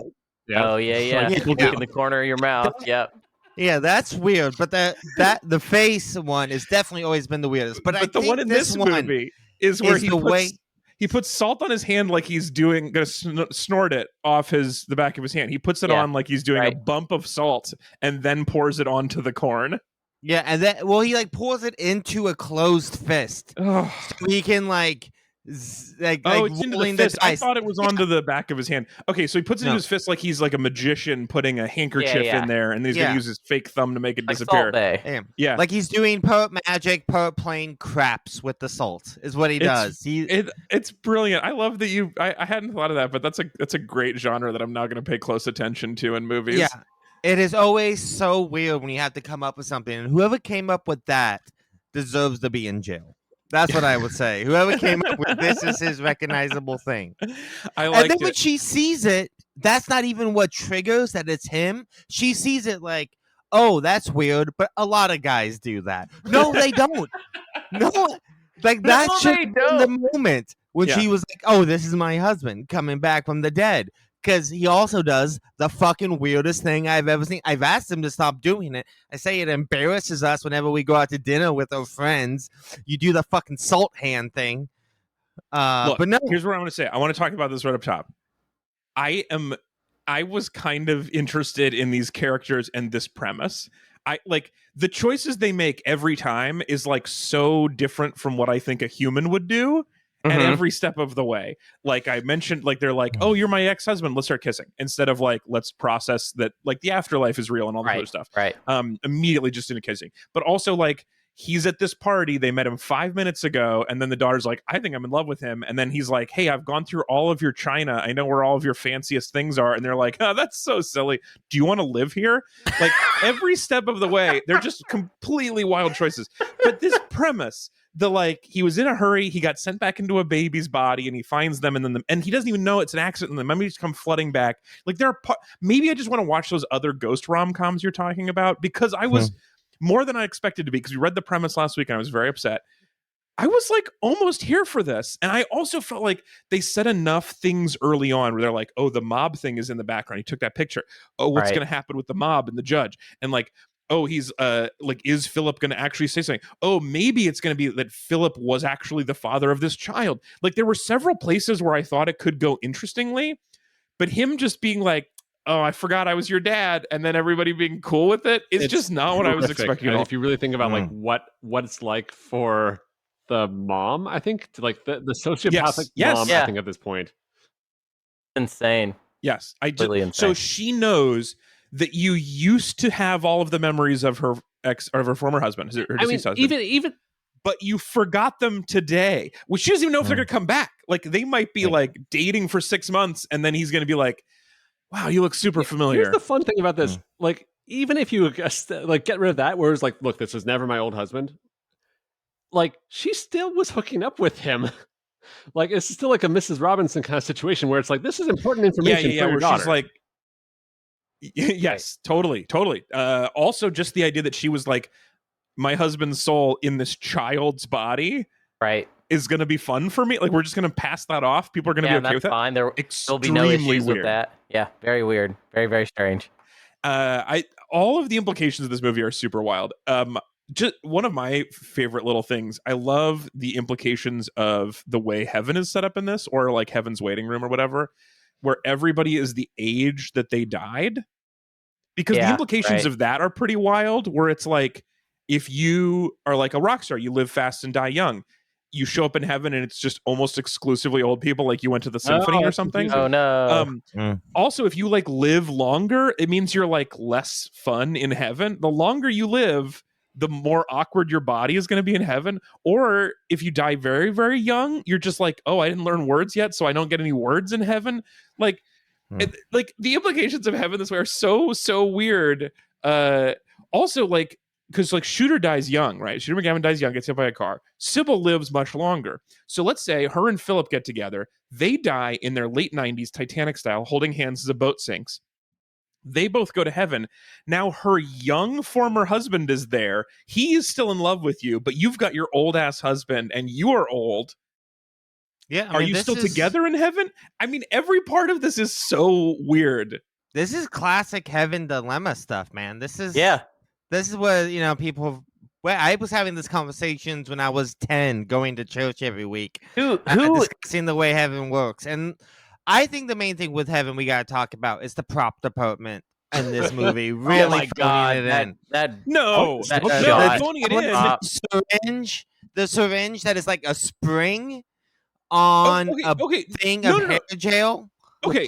Yeah. Oh yeah. Like people in the corner of your mouth. Yep. Yeah, that's weird. But the face one has definitely always been the weirdest. But I the think one in this movie is where he puts salt on his hand like he's gonna snort it off the back of his hand. He puts it on like he's doing a bump of salt and then pours it onto the corn. Yeah, and then he like pours it into a closed fist, so he can it's into the fist. I thought it was onto the back of his hand. Okay, so he puts it in his fist like he's like a magician putting a handkerchief in there, and then he's gonna use his fake thumb to make it disappear. Yeah, like he's doing poet magic, poet playing craps with the salt is what he does. It's brilliant. I love that I hadn't thought of that, but that's a great genre that I'm now gonna pay close attention to in movies. Yeah, it is always so weird when you have to come up with something, and whoever came up with that deserves to be in jail. That's what I would say. Whoever came up with this is his recognizable thing. And then when she sees it, that's not even what triggers that it's him. She sees it like, oh, that's weird, but a lot of guys do that. No, they don't. No, like that's just in the moment when she was like, oh, this is my husband coming back from the dead. Because he also does the fucking weirdest thing I've ever seen. I've asked him to stop doing it. I say it embarrasses us whenever we go out to dinner with our friends. You do the fucking salt hand thing. Look, but no. Here's what I want to say. I want to talk about this right up top. I was kind of interested in these characters and this premise. I like the choices they make every time is like so different from what I think a human would do. And every step of the way, like I mentioned, like they're like, oh, you're my ex-husband, let's start kissing, instead of like, let's process that like the afterlife is real and all this other stuff. Right. Immediately just into kissing. But also like he's at this party, they met him 5 minutes ago, and then the daughter's like, I think I'm in love with him. And then he's like, hey, I've gone through all of your china. I know where all of your fanciest things are. And they're like, oh, that's so silly. Do you want to live here? Like every step of the way, they're just completely wild choices. But this premise, he was in a hurry, he got sent back into a baby's body, and he finds them, and he doesn't even know it's an accident, and the memories come flooding back. Like maybe I just want to watch those other ghost rom-coms you're talking about, because I was more than I expected to be, because we read the premise last week and I was very upset. I was like almost here for this, and I also felt like they said enough things early on where they're like, oh, the mob thing is in the background, he took that picture, oh, what's going to happen with the mob and the judge, and like, oh, he's like, is Philip going to actually say something? Oh, maybe it's going to be that Philip was actually the father of this child. Like there were several places where I thought it could go interestingly, but him just being like, oh, I forgot I was your dad, and then everybody being cool with it, it's just not what I was expecting. And if you really think about like what it's like for the mom, I think to like the sociopathic mom, I think at this point. Insane. Yes. Insane. So she knows that you used to have all of the memories of her former husband, her deceased husband. Even, but you forgot them today. Well, she doesn't even know if they're going to come back. Like they might be like dating for 6 months, and then he's going to be like, "Wow, you look super familiar." Here's the fun thing about this: like, even if you like get rid of that, where it's like, "Look, this was never my old husband." Like, she still was hooking up with him. Like, it's still like a Mrs. Robinson kind of situation where it's like, this is important information for your daughter. She's like, yes, totally. Also, just the idea that she was like, my husband's soul in this child's body, right, is going to be fun for me. Like, we're just going to pass that off. People are going to be okay with that. Fine. There'll be no issues with that. Yeah, very weird, very very strange. All of the implications of this movie are super wild. Just one of my favorite little things. I love the implications of the way heaven is set up in this, or like heaven's waiting room or whatever, where everybody is the age that they died, because the implications of that are pretty wild, where it's like, if you are like a rock star, you live fast and die young, you show up in heaven and it's just almost exclusively old people, like you went to the symphony or something. Oh no. Also, if you like live longer, it means you're like less fun in heaven. The longer you live, the more awkward your body is going to be in heaven. Or if you die very, very young, you're just like, oh, I didn't learn words yet, so I don't get any words in heaven. Like, like the implications of heaven this way are so weird. Also, like, because like Shooter dies young, right? Shooter McGavin dies young, gets hit by a car. Sybil lives much longer. So let's say her and Philip get together. They die in their late 90s, Titanic style, holding hands as a boat sinks. They both go to heaven. Now her young former husband is there. He is still in love with you, but you've got your old ass husband and you're old. Yeah. Are you still together in heaven? I mean, every part of this is so weird. This is classic heaven dilemma stuff, man. This is what, people. Well, I was having these conversations when I was 10, going to church every week. Who discussing the way heaven works. And I think the main thing with heaven we got to talk about is the prop department in this movie. Really, oh my God, it that, in. The syringe that is like a spring on thing of hair gel. Okay.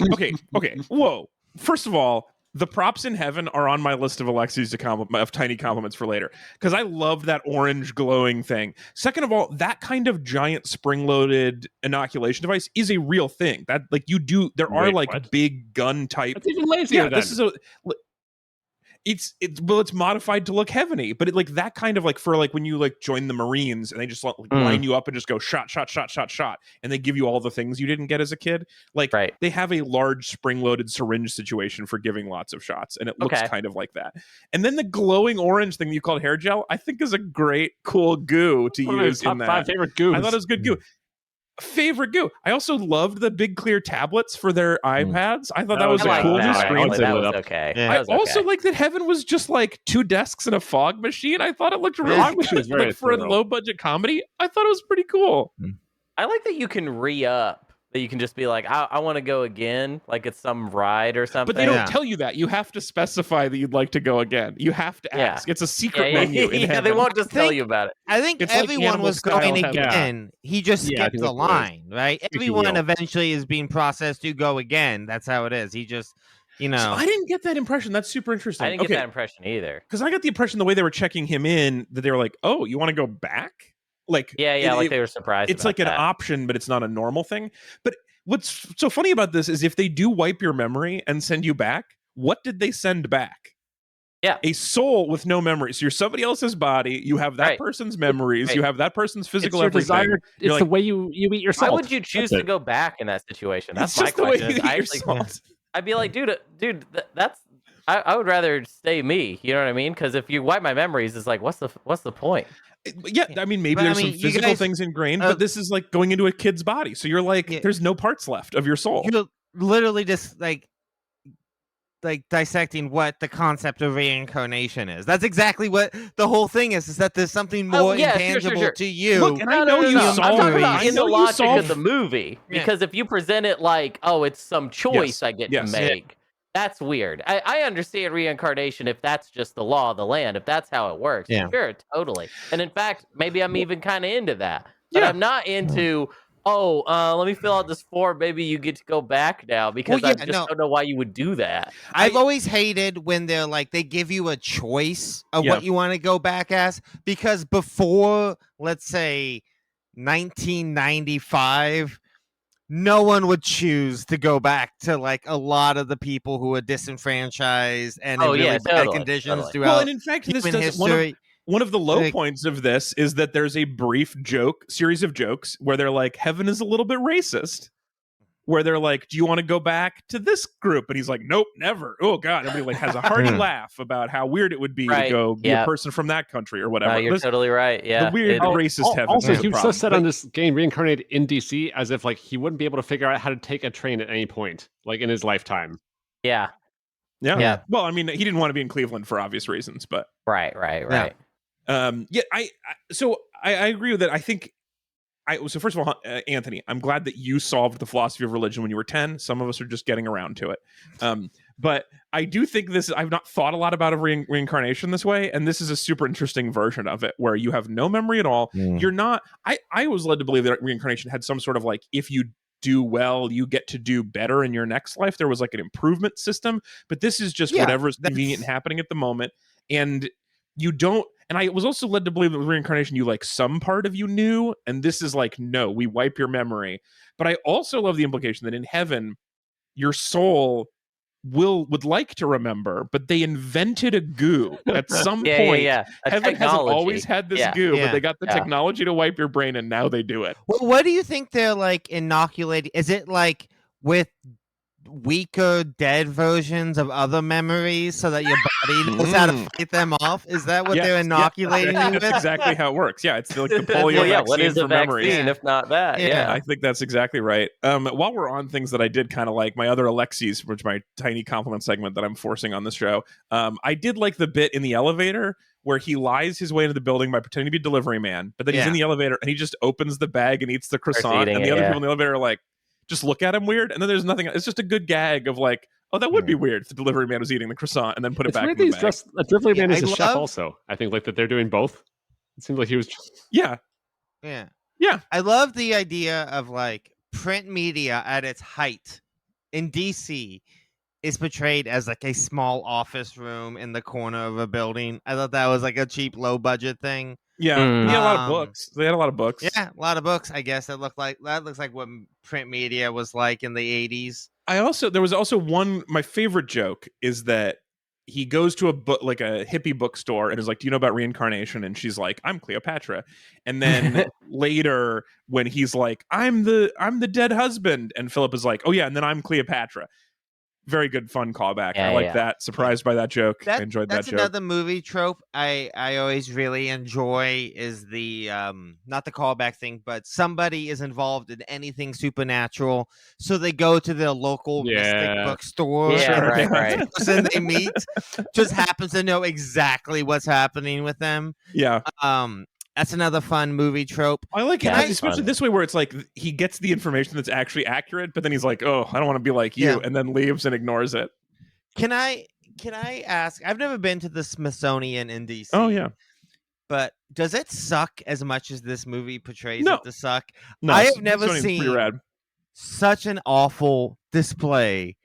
Whoa. First of all, the props in heaven are on my list of Alexi's of tiny compliments for later, because I love that orange glowing thing. Second of all, that kind of giant spring-loaded inoculation device is a real thing. That like you do. There are like big gun type. That's even lazier. This is it's modified to look heavenly, but it like that kind of like for like when you like join the Marines and they just like line you up and just go shot, and they give you all the things you didn't get as a kid. Like they have a large spring-loaded syringe situation for giving lots of shots, and it looks kind of like that. And then the glowing orange thing that you called hair gel, I think is a great, cool goo to use in that. Top 5 favorite goos. I thought it was good goo. Favorite goo. I also loved the big clear tablets for their iPads. I thought that was a cool new screen. That was okay. Yeah. I also like that heaven was just like 2 desks and a fog machine. I thought it looked really like for a low budget comedy. I thought it was pretty cool. I like that you can re-up. That you can just be like, I want to go again, like it's some ride or something. But they don't tell you that. You have to specify that you'd like to go again. You have to ask. It's a secret menu in heaven. They won't just tell you about it. I think everyone was going again. He just skipped the line, right? Everyone eventually is being processed to go again. That's how it is. He just, So I didn't get that impression. That's super interesting. I didn't get that impression either. Because I got the impression the way they were checking him in that they were like, oh, you want to go back? Like, like they were surprised. It's like an option, but it's not a normal thing. But what's so funny about this is if they do wipe your memory and send you back, what did they send back? Yeah, a soul with no memory. So you're somebody else's body. You have that person's memories. You have that person's physical everything. It's the way you eat your salt. Why would you choose to go back in that situation? That's my question. I'd be like, dude, that's. I would rather stay me. You know what I mean? Because if you wipe my memories, it's like, what's the point? Yeah, I mean, maybe there's some physical things ingrained, but this is like going into a kid's body. So you're like, there's no parts left of your soul. You're literally just like dissecting what the concept of reincarnation is. That's exactly what the whole thing is that there's something more intangible to you. Look, and I know you saw I'm talking about in the logic of the movie. Because if you present it like, oh, it's some choice I get to make. That's weird. I understand reincarnation if that's just the law of the land, if that's how it works. Yeah. Sure, totally. And in fact, maybe I'm even kind of into that. But I'm not into, let me fill out this form. Maybe you get to go back now because I just don't know why you would do that. I've always hated when they're like, they give you a choice of what you want to go back as. Because before, let's say, 1995... no one would choose to go back to like a lot of the people who were disenfranchised and in really bad conditions throughout. Well, and in fact, this history. One of the low points of this is that there's a brief series of jokes where they're like, heaven is a little bit racist. Where they're like, do you want to go back to this group? And he's like, nope, never. Oh God. Everybody like has a hearty laugh about how weird it would be to go be a person from that country or whatever. You're totally right. Yeah. The weird racist heaven. Also, he was so set on this getting reincarnated in DC as if like he wouldn't be able to figure out how to take a train at any point, like in his lifetime. Yeah. Well, I mean, he didn't want to be in Cleveland for obvious reasons, but right. I agree with that. I think so first of all, Anthony, I'm glad that you solved the philosophy of religion when you were 10. Some of us are just getting around to it. But I do think I've not thought a lot about reincarnation this way. And this is a super interesting version of it where you have no memory at all. You're not, I was led to believe that reincarnation had some sort of like, if you do well, you get to do better in your next life. There was like an improvement system, but this is just whatever is convenient and happening at the moment. And you don't, and I was also led to believe that with reincarnation, you like some part of you knew, and this is like, no, we wipe your memory. But I also love the implication that in heaven, your soul would like to remember, but they invented a goo at some point. Heaven hasn't always had this goo, but they got the technology to wipe your brain, and now they do it. Well, what do you think they're like inoculating? Is it like with weaker dead versions of other memories so that your body knows how to fight them off? Is that what they're inoculating you with? That's exactly how it works. Yeah, it's like the polio vaccine what is for a memories. vaccine if not that? I think that's exactly right. While we're on things that I did kind of like, my other Alexi's, which my tiny compliment segment that I'm forcing on this show, I did like the bit in the elevator where he lies his way into the building by pretending to be a delivery man, but then he's in the elevator and he just opens the bag and eats the croissant, and the other people in the elevator are like, just look at him weird, and then there's nothing. It's just a good gag of like, oh, that would be weird if the delivery man was eating the croissant and then put it back in the bag. The delivery man is a chef also. I think like that they're doing both. It seems like he was Yeah. I love the idea of like print media at its height in DC is portrayed as like a small office room in the corner of a building. I thought that was like a cheap, low budget thing. Yeah, he had a lot of books. They had a lot of books. Yeah, a lot of books. I guess that looks like what print media was like in the 80s. There was also one. My favorite joke is that he goes to a book, like a hippie bookstore, and is like, "Do you know about reincarnation?" And she's like, "I'm Cleopatra." And then later, when he's like, "I'm the dead husband," and Philip is like, "Oh yeah," and then I'm Cleopatra. Very good, fun callback. I like that. Surprised by that joke. I enjoyed that joke. That's another movie trope I always really enjoy is the not the callback thing, but somebody is involved in anything supernatural, so they go to their local mystic bookstore. Right. The person they meet just happens to know exactly what's happening with them. Yeah. That's another fun movie trope. I like it, especially this way where it's like he gets the information that's actually accurate, but then he's like, "Oh, I don't want to be like you," and then leaves and ignores it. Can I ask? I've never been to the Smithsonian in DC. Oh yeah, but does it suck as much as this movie portrays it to suck? No, I have never seen such an awful display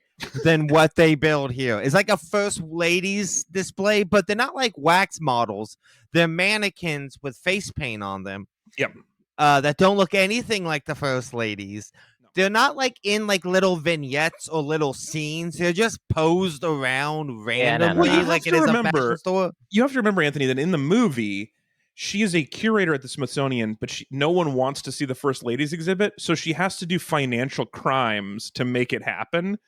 than what they build here. It's like a first ladies display, but they're not like wax models. They're mannequins with face paint on them. Yep. That don't look anything like the first ladies. They're not like in like little vignettes or little scenes. They're just posed around randomly, like it is a fashion store. You have to remember, Anthony, that in the movie, she is a curator at the Smithsonian, but no one wants to see the first ladies exhibit, so she has to do financial crimes to make it happen.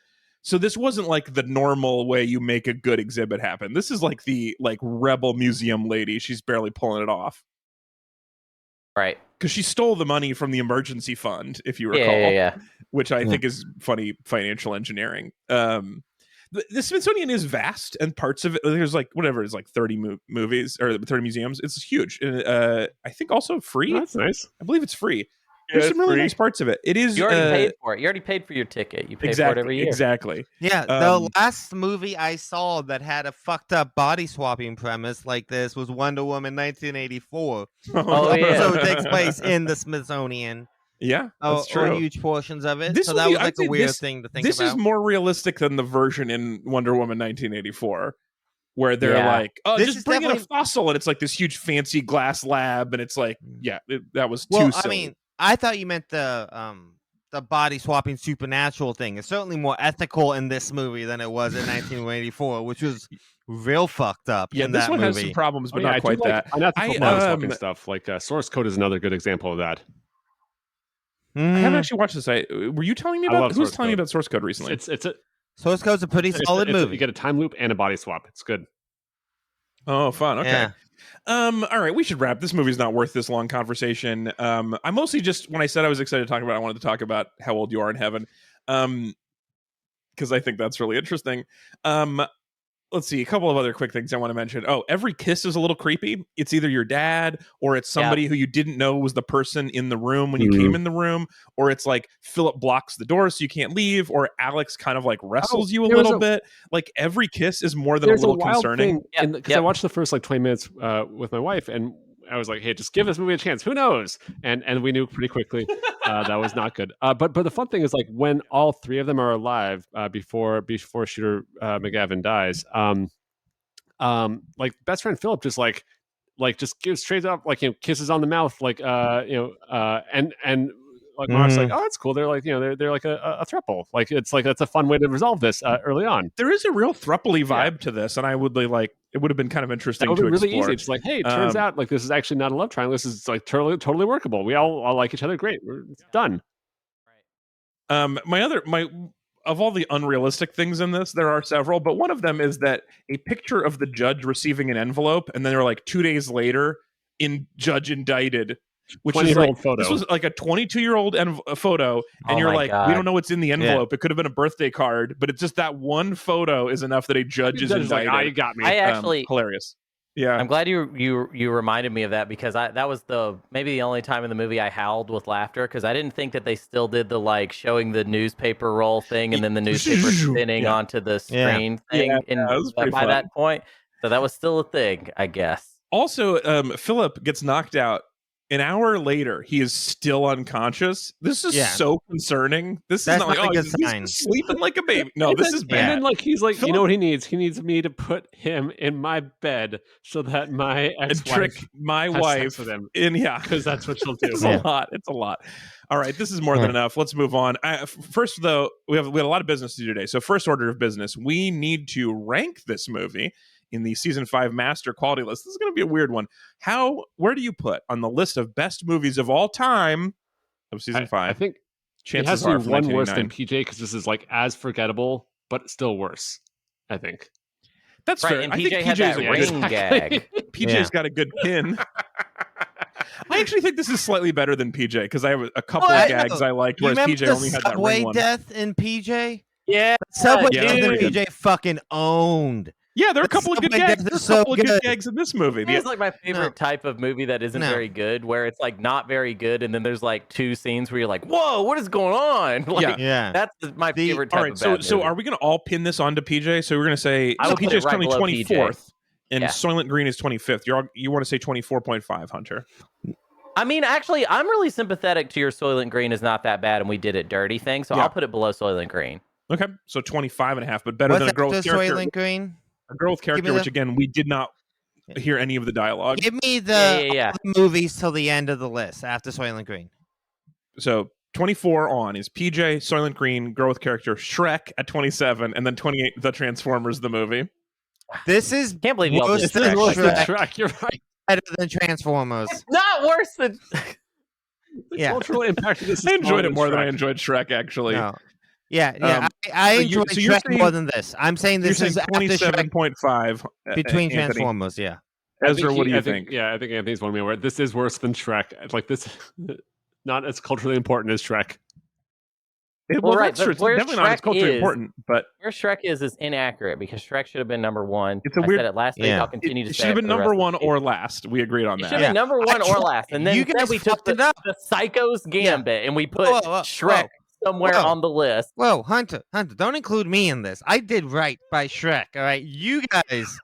So this wasn't like the normal way you make a good exhibit happen. This is like the rebel museum lady. She's barely pulling it off. Right. Because she stole the money from the emergency fund, if you recall, which I think is funny financial engineering. The Smithsonian is vast, and parts of it, there's like, whatever, it's like 30 movies or 30 museums. It's huge. I think also free. Oh, that's nice. I believe it's free. There's some really nice parts of it. It is. You already paid for it. You already paid for your ticket. You pay for it every year. Exactly. Yeah. The last movie I saw that had a fucked up body swapping premise like this was Wonder Woman 1984. Oh yeah. So it takes place in the Smithsonian. Yeah, that's true. Or huge portions of it. So that was like a weird thing to think about. This is more realistic than the version in Wonder Woman 1984. Where they're like, oh, just bring in a fossil, and it's like this huge fancy glass lab, and it's like, that was too silly. I mean, I thought you meant the body swapping supernatural thing. It's certainly more ethical in this movie than it was in 1984, which was real fucked up. Yeah, in this that one movie. has some problems, but not quite that. Unethical body swapping stuff like source code is another good example of that. I haven't actually watched this. Were you telling me about? Who was telling me about source code recently? It's a Source Code's a pretty solid movie. You get a time loop and a body swap. It's good. Oh, fun. Okay. Yeah. All right, we should wrap. This movie's not worth this long conversation. I mostly just, when I said I was excited to talk about it, I wanted to talk about how old you are in heaven. Because I think that's really interesting. Let's see, a couple of other quick things I want to mention. Oh, every kiss is a little creepy. It's either your dad or it's somebody who you didn't know was the person in the room when you came in the room, or it's like Philip blocks the door so you can't leave, or Alex kind of like wrestles you a little bit. Like every kiss is more than a little concerning. Because I watched the first like 20 minutes with my wife, and I was like, hey, just give this movie a chance. Who knows? And we knew pretty quickly that was not good. But the fun thing is, like, when all three of them are alive before Shooter McGavin dies, like best friend Philip just just gives straight up, like, kisses on the mouth, like and like Mark's like, oh, that's cool. They're like, they're like a throuple. Like it's like that's a fun way to resolve this early on. There is a real throuple-y vibe to this, and I would like it would have been kind of interesting to really explore. easy. It's like, hey, it turns out like this is actually not a love triangle. This is like totally workable. We all like each other. Great, it's done. Of all the unrealistic things in this, there are several, but one of them is that a picture of the judge receiving an envelope, and then they're like 2 days later, judge indicted, which is like photo. This was like a 22-year-old photo, and you're like, God. We don't know what's in the envelope. It could have been a birthday card, but it's just that one photo is enough that a judge is indicted. Like, you got me. I actually hilarious. Yeah, I'm glad you reminded me of that, because that was maybe the only time in the movie I howled with laughter, because I didn't think that they still did the like showing the newspaper roll thing and then the newspaper spinning onto the screen thing by that point. So that was still a thing, I guess. Also, Philip gets knocked out. An hour later, he is still unconscious. This is so concerning. That's not like, he's sleeping like a baby. No, this is bad. And then, like, he's like, you know what he needs? He needs me to put him in my bed so that my ex-wife trick my wife with him. Because that's what she'll do. It's a lot. It's a lot. All right, this is more than enough. Let's move on. First, though, we have a lot of business to do today. So, first order of business, we need to rank this movie in the season 5 master quality list. This is going to be a weird one. Where do you put on the list of best movies of all time of season 5? I think chances it has to be one worse than PJ, because this is like as forgettable, but still worse. I think that's right, fair. And I PJ think had that ring gag. PJ's got a good pin. I actually think this is slightly better than PJ, because I have a couple of gags I liked, whereas PJ only had that ring one. Subway death in PJ? Yeah, Subway death in PJ fucking owned. Yeah, there are a couple of good gags. There's a couple of good gags in this movie. It's like my favorite type of movie that isn't very good, where it's like not very good, and then there's like 2 scenes where you're like, "Whoa, what is going on?" Like, that's my favorite type of bad movie. So are we going to all pin this onto PJ? So we're going to say PJ is currently 24th, and Soylent Green is 25th. You want to say 24.5, Hunter? I mean, actually, I'm really sympathetic to your Soylent Green is not that bad, and we did it dirty thing, so I'll put it below Soylent Green. Okay, so 25.5, but better than a girl with character. Soylent Green? A girl with character, which again, we did not hear any of the dialogue. Give me the movies till the end of the list after Soylent Green. So 24 on is PJ, Soylent Green, girl with character, Shrek at 27, and then 28, The Transformers, the movie. This is can't believe you all did Shrek. You're right. Better than Transformers. It's not worse than. The cultural impact of this. I enjoyed it more than I enjoyed Shrek, actually. No. Yeah. I enjoyed Shrek more than this. I'm saying this is 27.5 between Transformers. Yeah. Ezra, what do you think? I think Anthony's one me where this is worse than Shrek. Like this, not as culturally important as Shrek. That's true. It's definitely not as culturally important, but where Shrek is inaccurate, because Shrek should have been number 1. It's a weird. I said it last week. I'll continue to say it. Should have been number 1 or last. We agreed on that. It should have been number 1 or last, and then we took the Psycho's Gambit and we put Shrek somewhere on the list. Whoa, Hunter, don't include me in this. I did right by Shrek. All right, you guys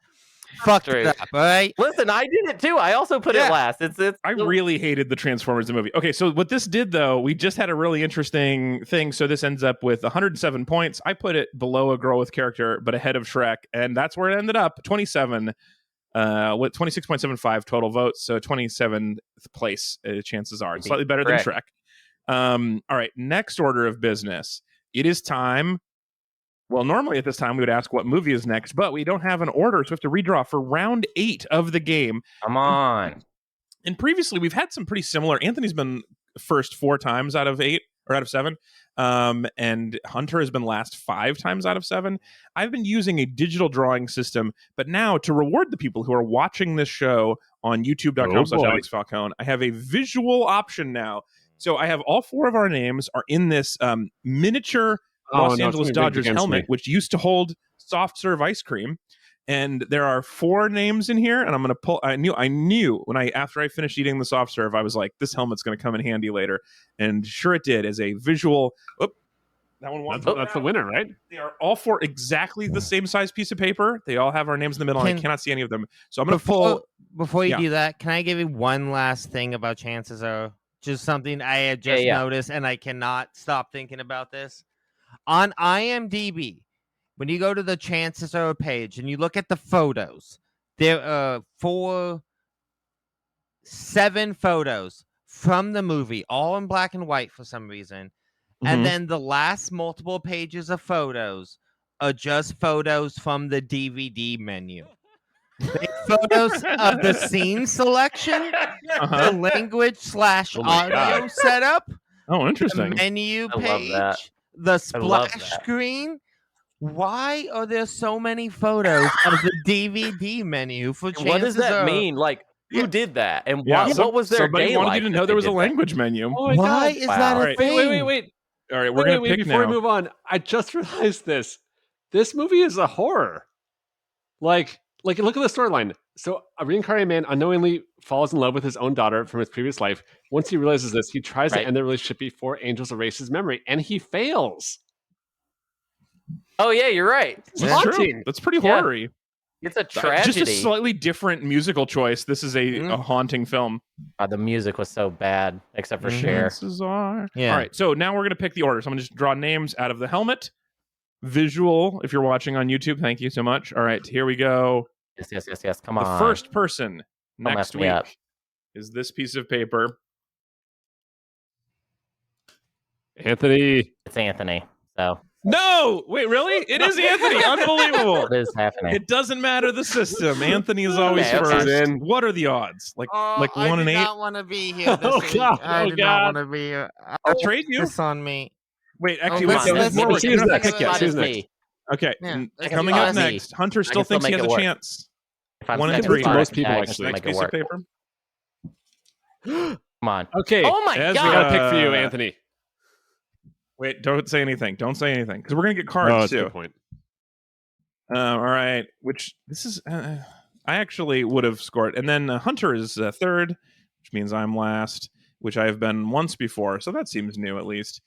fucked it up. All right. Listen, I did it too. I also put it last. I really hated the Transformers movie. Okay, so what this did though, we just had a really interesting thing. So this ends up with 107 points. I put it below A Girl with Character, but ahead of Shrek, and that's where it ended up. 27. With 26.75 total votes, so 27th place. Chances are, it's slightly better than Shrek. All right, next order of business. It is time. Well, normally at this time we would ask what movie is next, but we don't have an order, so we have to redraw for round 8 of the game. Come on. And previously we've had some pretty similar. Anthony's been first 4 times out of 8 or out of 7. And Hunter has been last 5 times out of 7. I've been using a digital drawing system, but now to reward the people who are watching this show on youtube.com/AlexFalcone, I have a visual option now. So I have all 4 of our names are in this miniature Los Angeles Dodgers helmet, which used to hold soft serve ice cream. And there are 4 names in here, and I'm going to pull. I knew after I finished eating the soft serve, I was like, this helmet's going to come in handy later. And sure it did, as a visual. That one won. That's the winner, right? They are all 4 exactly the same size piece of paper. They all have our names in the middle, and I cannot see any of them. So I'm going to pull. Before you do that, can I give you one last thing about Chances Are? Just something I had just noticed, and I cannot stop thinking about this. On IMDb, when you go to the Chances Are page and you look at the photos, there are 7 photos from the movie, all in black and white for some reason. And then the last multiple pages of photos are just photos from the DVD menu. Big photos of the scene selection, the language/audio setup. Oh, interesting. The menu page, the splash screen. Why are there so many photos of the DVD menu for chances What does that mean? Like, who did that? And what was their somebody day wanted like you to know there was a language menu. Oh my Why God. is that a thing? Wait. All right, we're going to pick before now. we move on, I just realized this. This movie is a horror. Like look at the storyline. So a reincarnated man unknowingly falls in love with his own daughter from his previous life. Once he realizes this, he tries to end the relationship before angels erase his memory, and he fails. Oh yeah, you're right. That's true. That's pretty horror-y. It's a tragedy. Just a slightly different musical choice. This is a haunting film. The music was so bad, except for Cher. Yeah. All right, so now we're going to pick the order. So I'm going to just draw names out of the helmet. Visual, if you're watching on YouTube, thank you so much. All right, here we go. Yes. Come on. The first person next week is this piece of paper. Anthony. It's Anthony. So. No! Wait, really? It is Anthony. Unbelievable. What is happening? It doesn't matter the system. Anthony is always first. What are the odds? Like 1 in 8? I do not want to be here this week. I do not want to be here. I'll trade you. This on me. Wait, actually, let's Okay, coming up next, Hunter still thinks he has a chance. 1 in 3. Most people actually. Next piece of paper. Come on. Okay. Oh my God. We got to pick for you, Anthony. Wait, don't say anything. Don't say anything. Because we're going to get cards, too. That's a good point. All right. This is... I actually would have scored. And then Hunter is third, which means I'm last, which I have been once before. So that seems new, at least.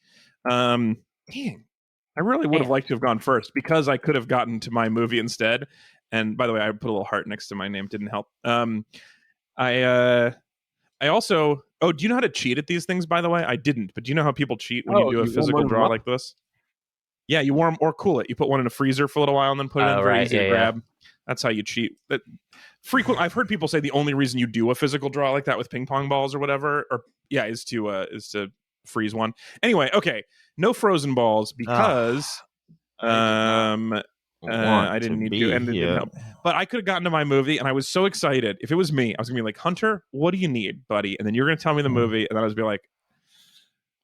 Dang. I really would have liked to have gone first because I could have gotten to my movie instead. And by the way, I put a little heart next to my name. Didn't help. I also... Oh, do you know how to cheat at these things, by the way? I didn't, but do you know how people cheat when you do a physical draw like this? Yeah, you warm or cool it. You put one in a freezer for a little while and then put it in very easy to grab. That's how you cheat. I've heard people say the only reason you do a physical draw like that with ping pong balls or whatever, is to freeze one. Anyway, okay, no frozen balls because I didn't need to, and it didn't help. But I could have gotten to my movie, and I was so excited. If it was me, I was gonna be like, Hunter, what do you need, buddy? And then you're gonna tell me the movie, and then I was be like,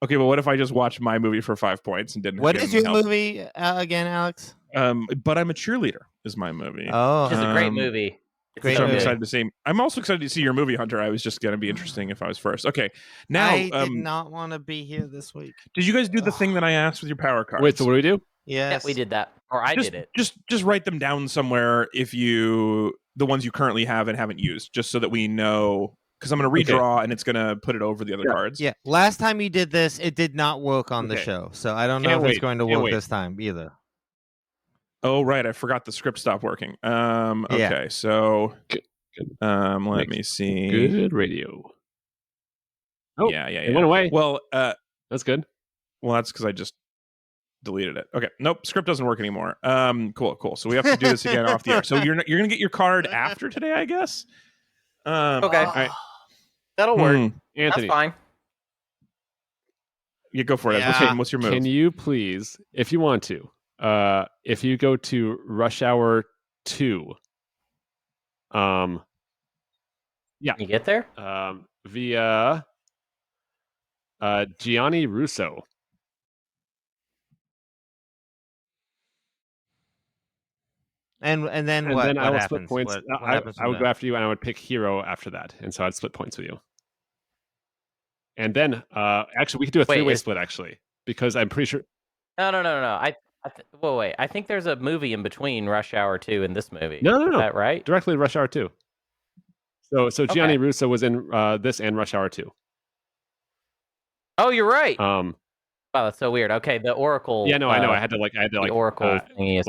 okay, but what if I just watched my movie for 5 points and didn't? What is your movie again, Alex? But I'm a Cheerleader is my movie. Oh, it's a great movie. So I'm excited to see. I'm also excited to see your movie, Hunter. I was just gonna be interesting if I was first. Okay, now I did not want to be here this week. Did you guys do the thing that I asked with your power cards? Wait, so what do we do? Yes, we did that, or I did it. Just write them down somewhere if the ones you currently have and haven't used, just so that we know. Because I'm going to redraw and it's going to put it over the other cards. Yeah, last time you did this, it did not work on the show, so I don't know if it's going to work this time either. Oh right, I forgot the script stopped working. Okay, so let me see. Good radio. Oh yeah. It went away. Well, that's good. Well, that's because I just deleted it. Okay, nope, script doesn't work anymore. Cool. So we have to do this again off the air. So you're gonna get your card after today, I guess. Okay, all right. That'll work. Anthony, that's fine. You go for it. Yeah. What's your move? Can you please, if you want to, if you go to Rush Hour 2, Can you get there? Via Gianni Russo. And then what? Then what I will happens? split points. What I happens would go after you, and I would pick Hero after that, and so I'd split points with you. And then, actually, we could do a three-way split, actually, because I'm pretty sure. No. Wait. I think there's a movie in between Rush Hour 2 and this movie. No. Is that right? Directly in Rush Hour 2. So Gianni Russo was in this and Rush Hour 2. Oh, you're right. Wow, that's so weird. Okay, the Oracle. Yeah, no, I know. I had to the Oracle thingy is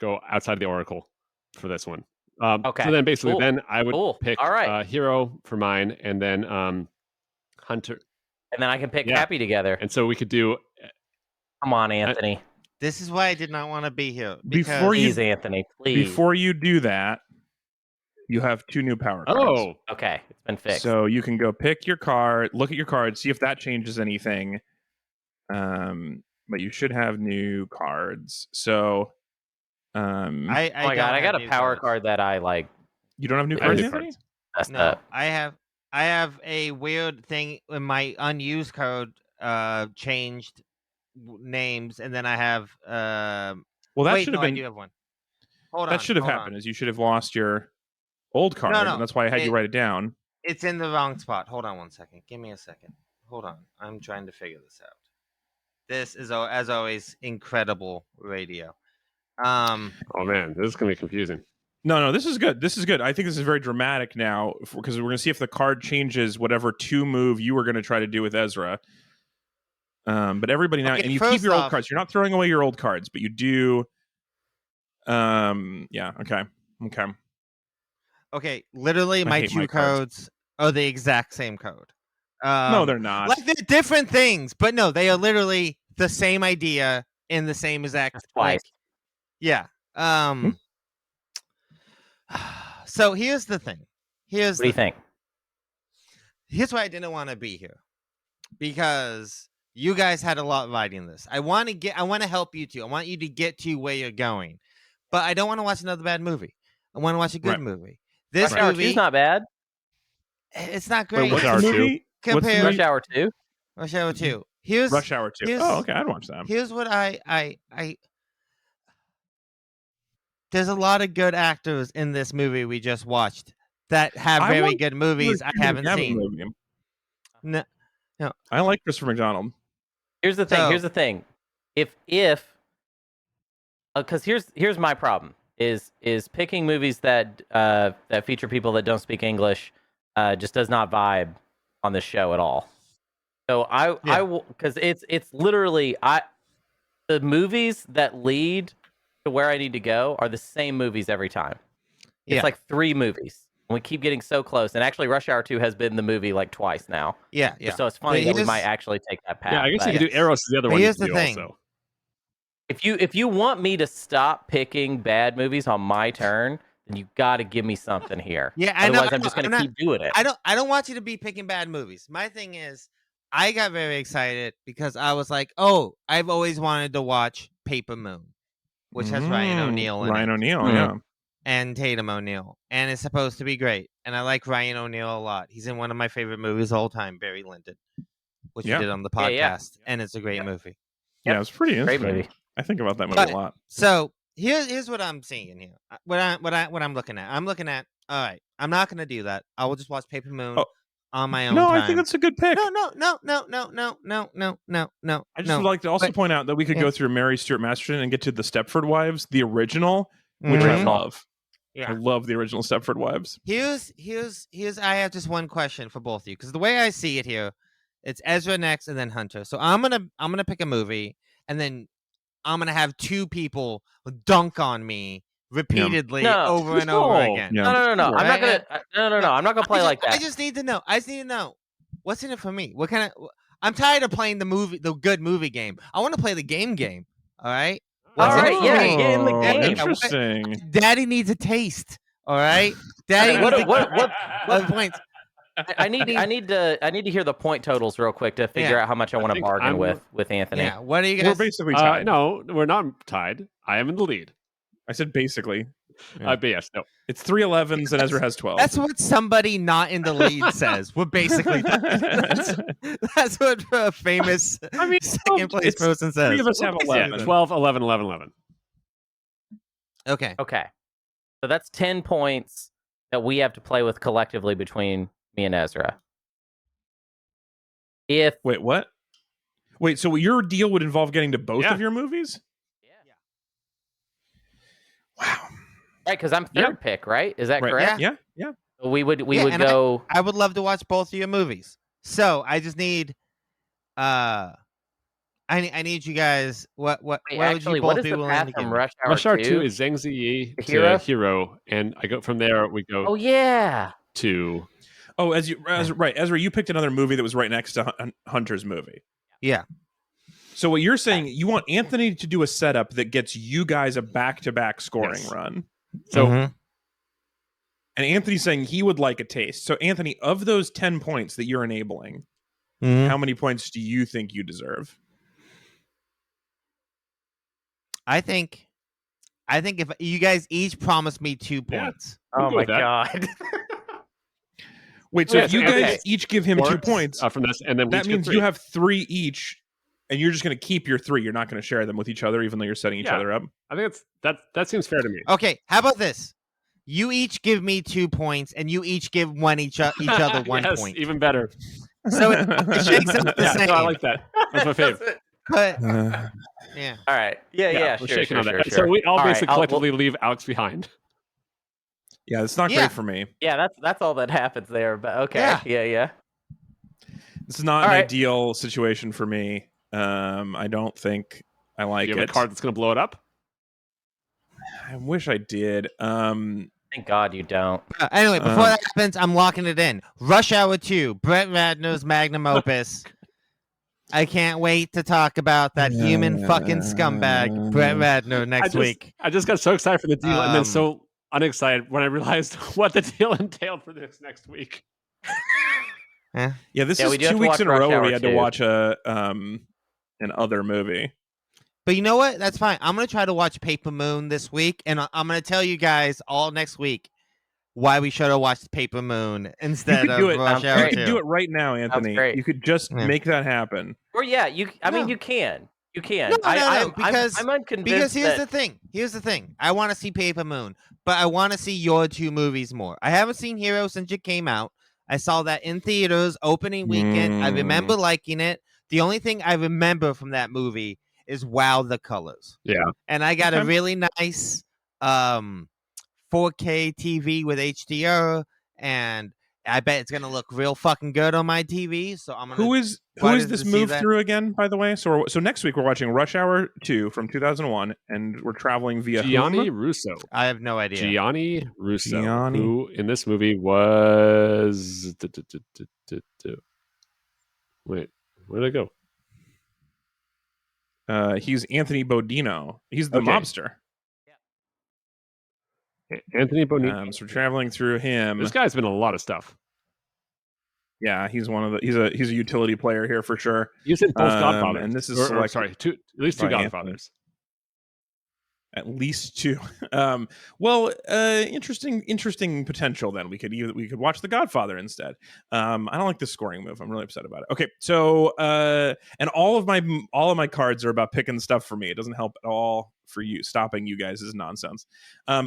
go outside the Oracle for this one. Okay. So then basically, then I would pick All right. Hero for mine, and then Hunter. And then I can pick Happy together. And so we could do. Come on, Anthony. This is why I did not want to be here. Please, Anthony, please. Before you do that, You have 2 new power cards. Oh, okay. It's been fixed. So you can go pick your card, look at your card, see if that changes anything. But you should have new cards. So, oh my god, I got a power card that I like. You don't have new cards, Anthony? No, I have a weird thing in my unused code. Changed names, and then I have. Well, that should have been. I do have one. Hold on. That should have happened. Is you should have lost your old card, and that's why I had you write it down. It's in the wrong spot. Hold on 1 second. Give me a second. Hold on. I'm trying to figure this out. This is, as always, incredible radio. Oh man, this is gonna be confusing. No, this is good. This is good. I think this is very dramatic now because we're gonna see if the card changes whatever 2 move you were gonna try to do with Ezra. But everybody now, and you keep your old cards. You're not throwing away your old cards, but you do. Yeah. Okay. Literally, my 2 codes are the exact same code. No, they're not. Like, they're different things, but no, they are literally the same idea in the same exact. Twice. Yeah. So here's the thing. What do you think? Here's why I didn't want to be here, because you guys had a lot riding this. I want to help you two. I want you to get to where you're going, but I don't want to watch another bad movie. I want to watch a good movie. This Rush Hour 2's not bad. It's not great. What's Rush Hour 2? Rush Hour 2? Rush Hour 2. Here's Rush Hour 2. Oh, okay, I'd watch that. Here's what I there's a lot of good actors in this movie we just watched that have very good movies I haven't seen. No. I like Christopher McDonald. Here's the thing. If because here's my problem is picking movies that feature people that don't speak English just does not vibe on the show at all. So I because it's literally the movies that lead to where I need to go are the same movies every time. It's like 3 movies. And we keep getting so close. And actually, Rush Hour 2 has been the movie like twice now. Yeah. So it's funny that we might actually take that path. Yeah, I guess you could do Eros the other one. Here's the thing. Also. If you want me to stop picking bad movies on my turn, then you got to give me something here. Yeah, otherwise I'm just going to keep doing it. I don't want you to be picking bad movies. My thing is, I got very excited because I was like, oh, I've always wanted to watch Paper Moon, which has Ryan O'Neal in it. Yeah. And Tatum O'Neal, and it's supposed to be great. And I like Ryan O'Neal a lot. He's in one of my favorite movies of all time, Barry Lyndon, which we did on the podcast, and it's a great movie. Yeah, it's pretty interesting. Great movie. I think about that movie a lot. So here's what I'm seeing here. What I'm looking at. I'm looking at. All right, I'm not gonna do that. I will just watch Paper Moon on my own. No, time. I think that's a good pick. No. I just would like to also point out that we could go through Mary Stuart Masterson and get to the Stepford Wives, the original, which I love. Yeah. I love the original Stepford Wives. Here's I have just one question for both of you, because the way I see it here, it's Ezra next and then Hunter. So I'm gonna pick a movie, and then I'm gonna have 2 people dunk on me repeatedly over and over again. No. I'm not gonna. No. I'm not gonna play like that. I just need to know. What's in it for me. What kind of? I'm tired of playing the good movie game. I want to play the game. All right. All right, get in the game. Interesting. Daddy needs a taste. All right, Daddy. What points? I need to hear the point totals real quick to figure out how much I want to bargain with Anthony. Yeah, what are you guys? We're basically tied. No, we're not tied. I am in the lead. I said basically. But yes, no. It's 3 11s and Ezra has 12. That's what somebody not in the lead says. We're basically that's what a famous second place person says. 3 of us have 11. 12, 11, 11, 11. Okay. So that's 10 points that we have to play with collectively between me and Ezra. Wait, what? So your deal would involve getting to both of your movies? Yeah. Wow. Right, because I'm third pick, right? Is that correct? Yeah. So we would go. I would love to watch both of your movies. So I just need, I need you guys. What would you both be willing to give? Rush Hour 2 is Zhang Ziyi to Hero, and I go from there. We go. Oh yeah. To. Oh, Ezra, you picked another movie that was right next to Hunter's movie. Yeah. So what you're saying, you want Anthony to do a setup that gets you guys a back-to-back scoring run. So, And Anthony's saying he would like a taste. So Anthony, of those 10 points that you're enabling, how many points do you think you deserve? I think if you guys each promise me 2 points. Yeah, oh my God. Wait, so if you guys each give him 2 points from this, and then that means you have 3 each, and you're just going to keep your 3. You're not going to share them with each other, even though you're setting each other up. I think that seems fair to me. Okay, how about this? You each give me 2 points, and you each give each other 1 point. Even better. So it shakes out the same. No, I like that. That's my favorite. But yeah. All right. Yeah. We're shaking on that. So we all basically collectively leave Alex behind. Yeah, it's not great for me. Yeah, that's all that happens there. But okay. Yeah. This is not an ideal situation for me. I don't think I like it. You have a card that's going to blow it up? I wish I did. Thank God you don't. Anyway, before that happens, I'm locking it in. Rush Hour 2, Brett Ratner's magnum opus. I can't wait to talk about that human fucking scumbag, Brett Ratner, next week. I just got so excited for the deal and then so unexcited when I realized what the deal entailed for this next week. Yeah, this is 2 weeks in a row where we had to watch an other movie. But you know what? That's fine. I'm going to try to watch Paper Moon this week, and I'm going to tell you guys all next week why we should have watched Paper Moon instead of Rush Hour 2. You could do it right now, Anthony. You could just make that happen. Or I mean, you can. You can. No, I'm unconvinced. Because here's the thing. Here's the thing. I want to see Paper Moon, but I want to see your 2 movies more. I haven't seen Hero since it came out. I saw that in theaters opening weekend. I remember liking it. The only thing I remember from that movie is wow, the colors. Yeah. And I got a really nice 4K TV with HDR, and I bet it's gonna look real fucking good on my TV. So I'm gonna. Who is this move through again? By the way, so next week we're watching Rush Hour 2 from 2001, and we're traveling via Gianni Russo. I have no idea. Gianni Russo, who in this movie was. Wait, where'd I go? He's Anthony Bodino. He's the mobster. Yeah. Anthony Bodino. So we're traveling through him. This guy's been in a lot of stuff. Yeah, he's a utility player here for sure. He's in both Godfathers, and this is at least 2 Godfathers. At least 2. Interesting potential. Then we could watch The Godfather instead. I don't like this scoring move. I'm really upset about it. Okay, so and all of my cards are about picking stuff for me. It doesn't help at all for you. Stopping you guys is nonsense.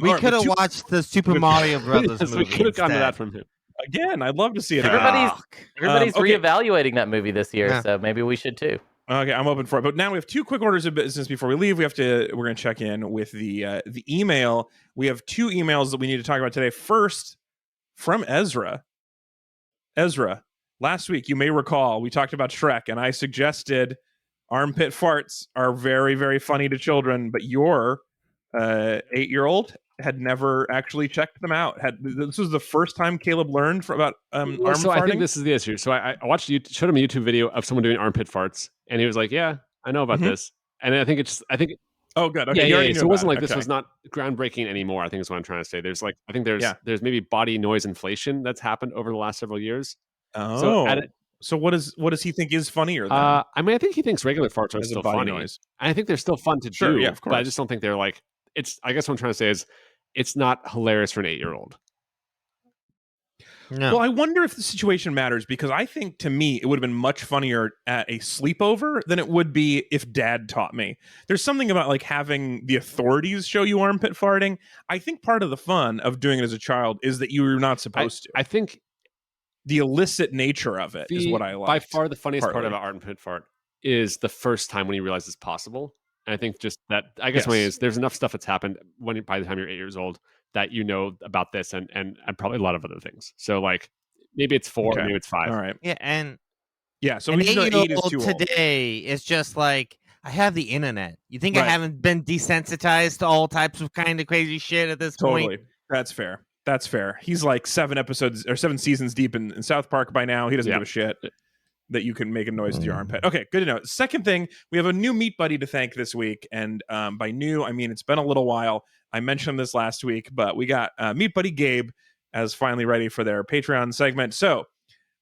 We could have watched the Super Mario Brothers movie. We could have gotten that from him. Again, I'd love to see it. Everybody's reevaluating that movie this year, so maybe we should too. Okay, I'm open for it. But now we have 2 quick orders of business before we leave. We're going to check in with the email. We have 2 emails that we need to talk about today. First, from Ezra. Ezra, last week you may recall we talked about Shrek, and I suggested armpit farts are very, very funny to children, but your 8-year-old had never actually checked them out. This was the first time Caleb learned about arm farting? I think this is the issue. So I watched showed him a YouTube video of someone doing armpit farts, and he was like, "Yeah, I know about this." And I think oh, good. Okay, yeah. So it wasn't like this was not groundbreaking anymore. I think is what I'm trying to say. There's there's maybe body noise inflation that's happened over the last several years. Oh. So what does he think is funnier? Then? I mean, I think he thinks regular farts are still funny. Noise. And I think they're still fun to do. Yeah, of course. But I just don't think they're like. I guess what I'm trying to say is, it's not hilarious for an 8-year-old. No. Well, I wonder if the situation matters, because I think to me it would have been much funnier at a sleepover than it would be if Dad taught me. There's something about like having the authorities show you armpit farting. I think part of the fun of doing it as a child is that you're not supposed to. I think the illicit nature of it is what I like. By far, the funniest part about armpit fart is the first time when you realize it's possible. And I think just that, I guess, there's enough stuff that's happened by the time you're 8 years old that you know about this and probably a lot of other things. So like maybe it's 4, maybe it's 5. All right. Yeah, and so we know 8 is too old. Today is just like, I have the internet. You think I haven't been desensitized to all types of kind of crazy shit at this point? Totally. That's fair. He's like 7 seasons deep in South Park by now. He doesn't give a shit that you can make a noise with your armpit. Okay, good to know. Second thing, we have a new meat buddy to thank this week. And by new, I mean, it's been a little while. I mentioned this last week, but we got meat buddy Gabe as finally ready for their Patreon segment. So,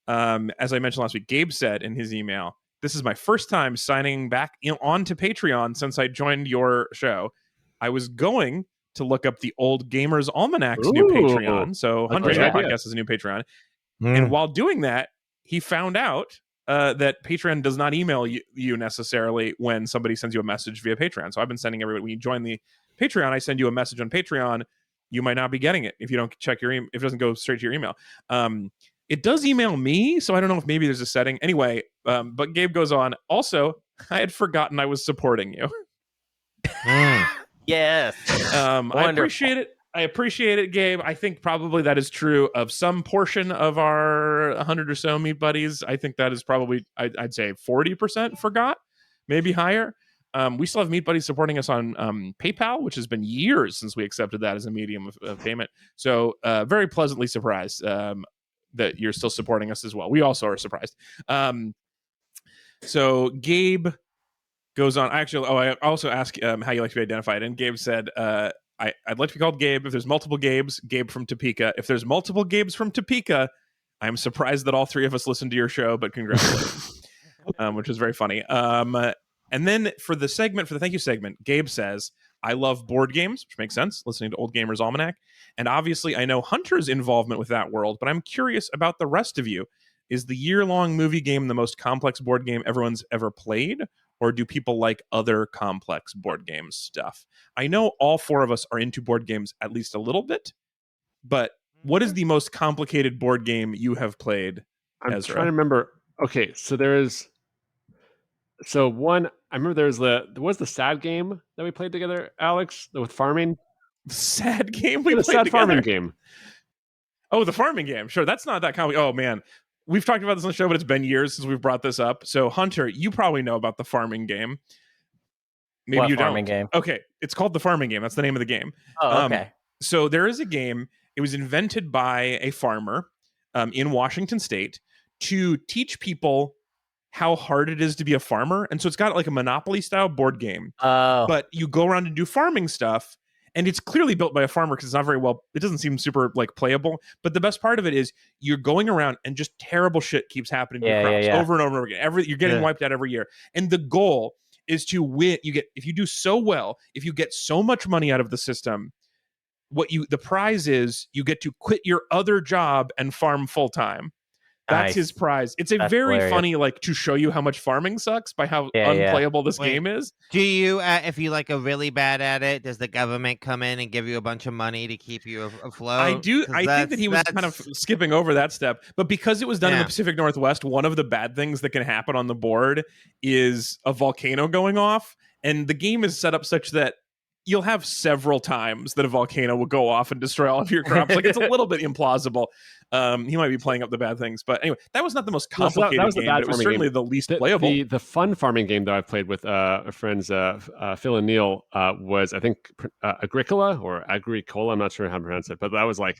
as I mentioned last week, Gabe said in his email, this is my first time signing back onto Patreon since I joined your show. I was going to look up the Old Gamers Almanac's new Patreon. So Hunter's Podcast is a new Patreon. And while doing that, he found out that Patreon does not email you necessarily when somebody sends you a message via Patreon. So I've been sending everybody, when you join the Patreon, I send you a message on Patreon. You might not be getting it if you don't check your email, if it doesn't go straight to your email. It does email me, so I don't know if maybe there's a setting. Anyway, but Gabe goes on. Also, I had forgotten I was supporting you. Yes. I appreciate it, Gabe. I think probably that is true of some portion of our 100 or so Meat Buddies. I think that is probably, I'd say 40% forgot, maybe higher. We still have Meat Buddies supporting us on PayPal, which has been years since we accepted that as a medium of payment. So very pleasantly surprised that you're still supporting us as well. We also are surprised. So Gabe goes on. Actually, I also asked how you like to be identified, and Gabe said, I'd like to be called Gabe. If there's multiple Gabes, Gabe from Topeka. If there's multiple Gabes from Topeka, I'm surprised that all three of us listen to your show, but congratulations, which is very funny. And then for the thank you segment, Gabe says, I love board games, which makes sense, listening to Old Gamers Almanac. And obviously, I know Hunter's involvement with that world, but I'm curious about the rest of you. Is the year-long movie game the most complex board game everyone's ever played? Or do people like other complex board game stuff? I know all four of us are into board games at least a little bit, but what is the most complicated board game you have played, I'm Ezra? trying to remember. Okay, so I remember there was the sad game that we played together, Alex, with farming. The sad game we played together? Farming game. Oh, the farming game. Sure, that's not that complicated. Oh, man. We've talked about this on the show, but it's been years since we've brought this up. So, Hunter, you probably know about the farming game. Maybe you don't. Farming game? Okay, it's called the farming game. That's the name of the game. Oh, okay. So there is a game. It was invented by a farmer in Washington State to teach people how hard it is to be a farmer. And so it's got like a Monopoly-style board game. But you go around and do farming stuff. And it's clearly built by a farmer because it's not very well, it doesn't seem super like playable. But the best part of it is you're going around and just terrible shit keeps happening to your crops over and over and over again. You're getting wiped out every year. And the goal is to win. If you do so well, if you get so much money out of the system, the prize is you get to quit your other job and farm full time. That's his prize. It's That's very hilarious. Funny, like to show you how much farming sucks by how unplayable this game is. Do you, if you like are really bad at it, does the government come in and give you a bunch of money to keep you afloat? I do. I think that he was kind of skipping over that step, but because it was done in the Pacific Northwest, one of the bad things that can happen on the board is a volcano going off, and the game is set up such that you'll have several times that a volcano will go off and destroy all of your crops. Like, it's a little bit implausible. He might be playing up the bad things, but anyway, that was not the most complicated that was game. It was certainly the least playable. The fun farming game that I've played with friends Phil and Neil was, I think, Agricola or Agricola. I'm not sure how to pronounce it, but that was a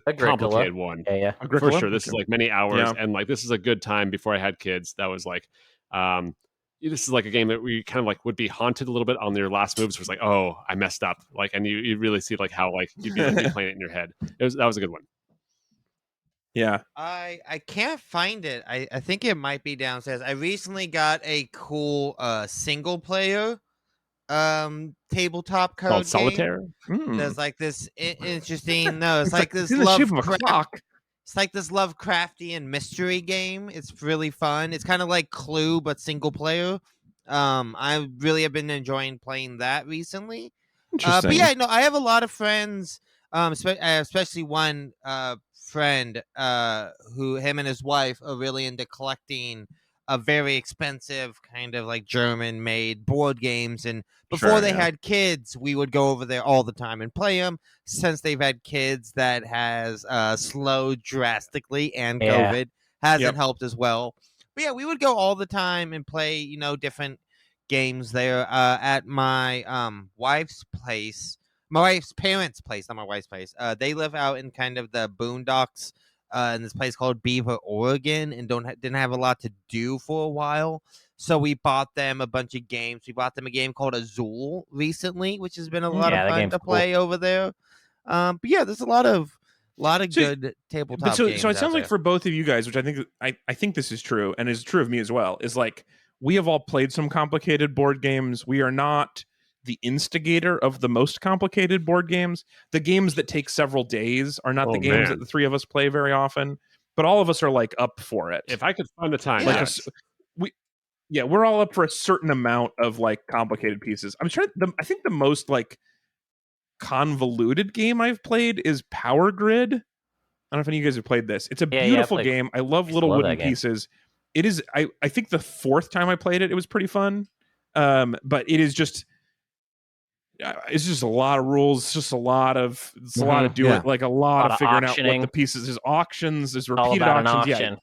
Agricola. Complicated one. Yeah. For sure. This is like many hours, and like this is a good time before I had kids. That was like, this is like a game that we kind of like would be haunted a little bit on your last moves. It was like, oh, I messed up. Like, and you really see like how like you'd be playing it in your head. That was a good one. Yeah. I can't find it. I think it might be downstairs. I recently got a cool single player tabletop code called Solitaire. There's like this interesting it's like this Lovecraft. It's like this Lovecraftian mystery game. It's really fun. It's kind of like Clue, but single player. I really have been enjoying playing that recently. But yeah, no, I have a lot of friends, especially one friend who him and his wife are really into collecting a very expensive kind of like German-made board games. And before they had kids, we would go over there all the time and play them. Since they've had kids, that has slowed drastically, and COVID hasn't helped as well. But yeah, we would go all the time and play, different games there at my wife's place. My wife's parents' place, not my wife's place. They live out in kind of the boondocks in this place called Beaver, Oregon, and didn't have a lot to do for a while. So we bought them a bunch of games. We bought them a game called Azul recently, which has been a lot of fun to play over there. But yeah, there's a lot of A lot of good tabletop games. So it sounds like for both of you guys, which I think this is true, and is true of me as well, is like we have all played some complicated board games. We are not the instigator of the most complicated board games. The games that take several days are not the games that the three of us play very often, but all of us are like up for it. If I could find the time, we're all up for a certain amount of like complicated pieces. I think the most like convoluted game I've played is Power Grid. I don't know if any of you guys have played this. It's a beautiful game. I love little wooden pieces. It is. I think the fourth time I played it, it was pretty fun. But it is just. It's just a lot of rules. It's just a lot of doing, like a lot of figuring out what the pieces is. Auctions is repeated auctions.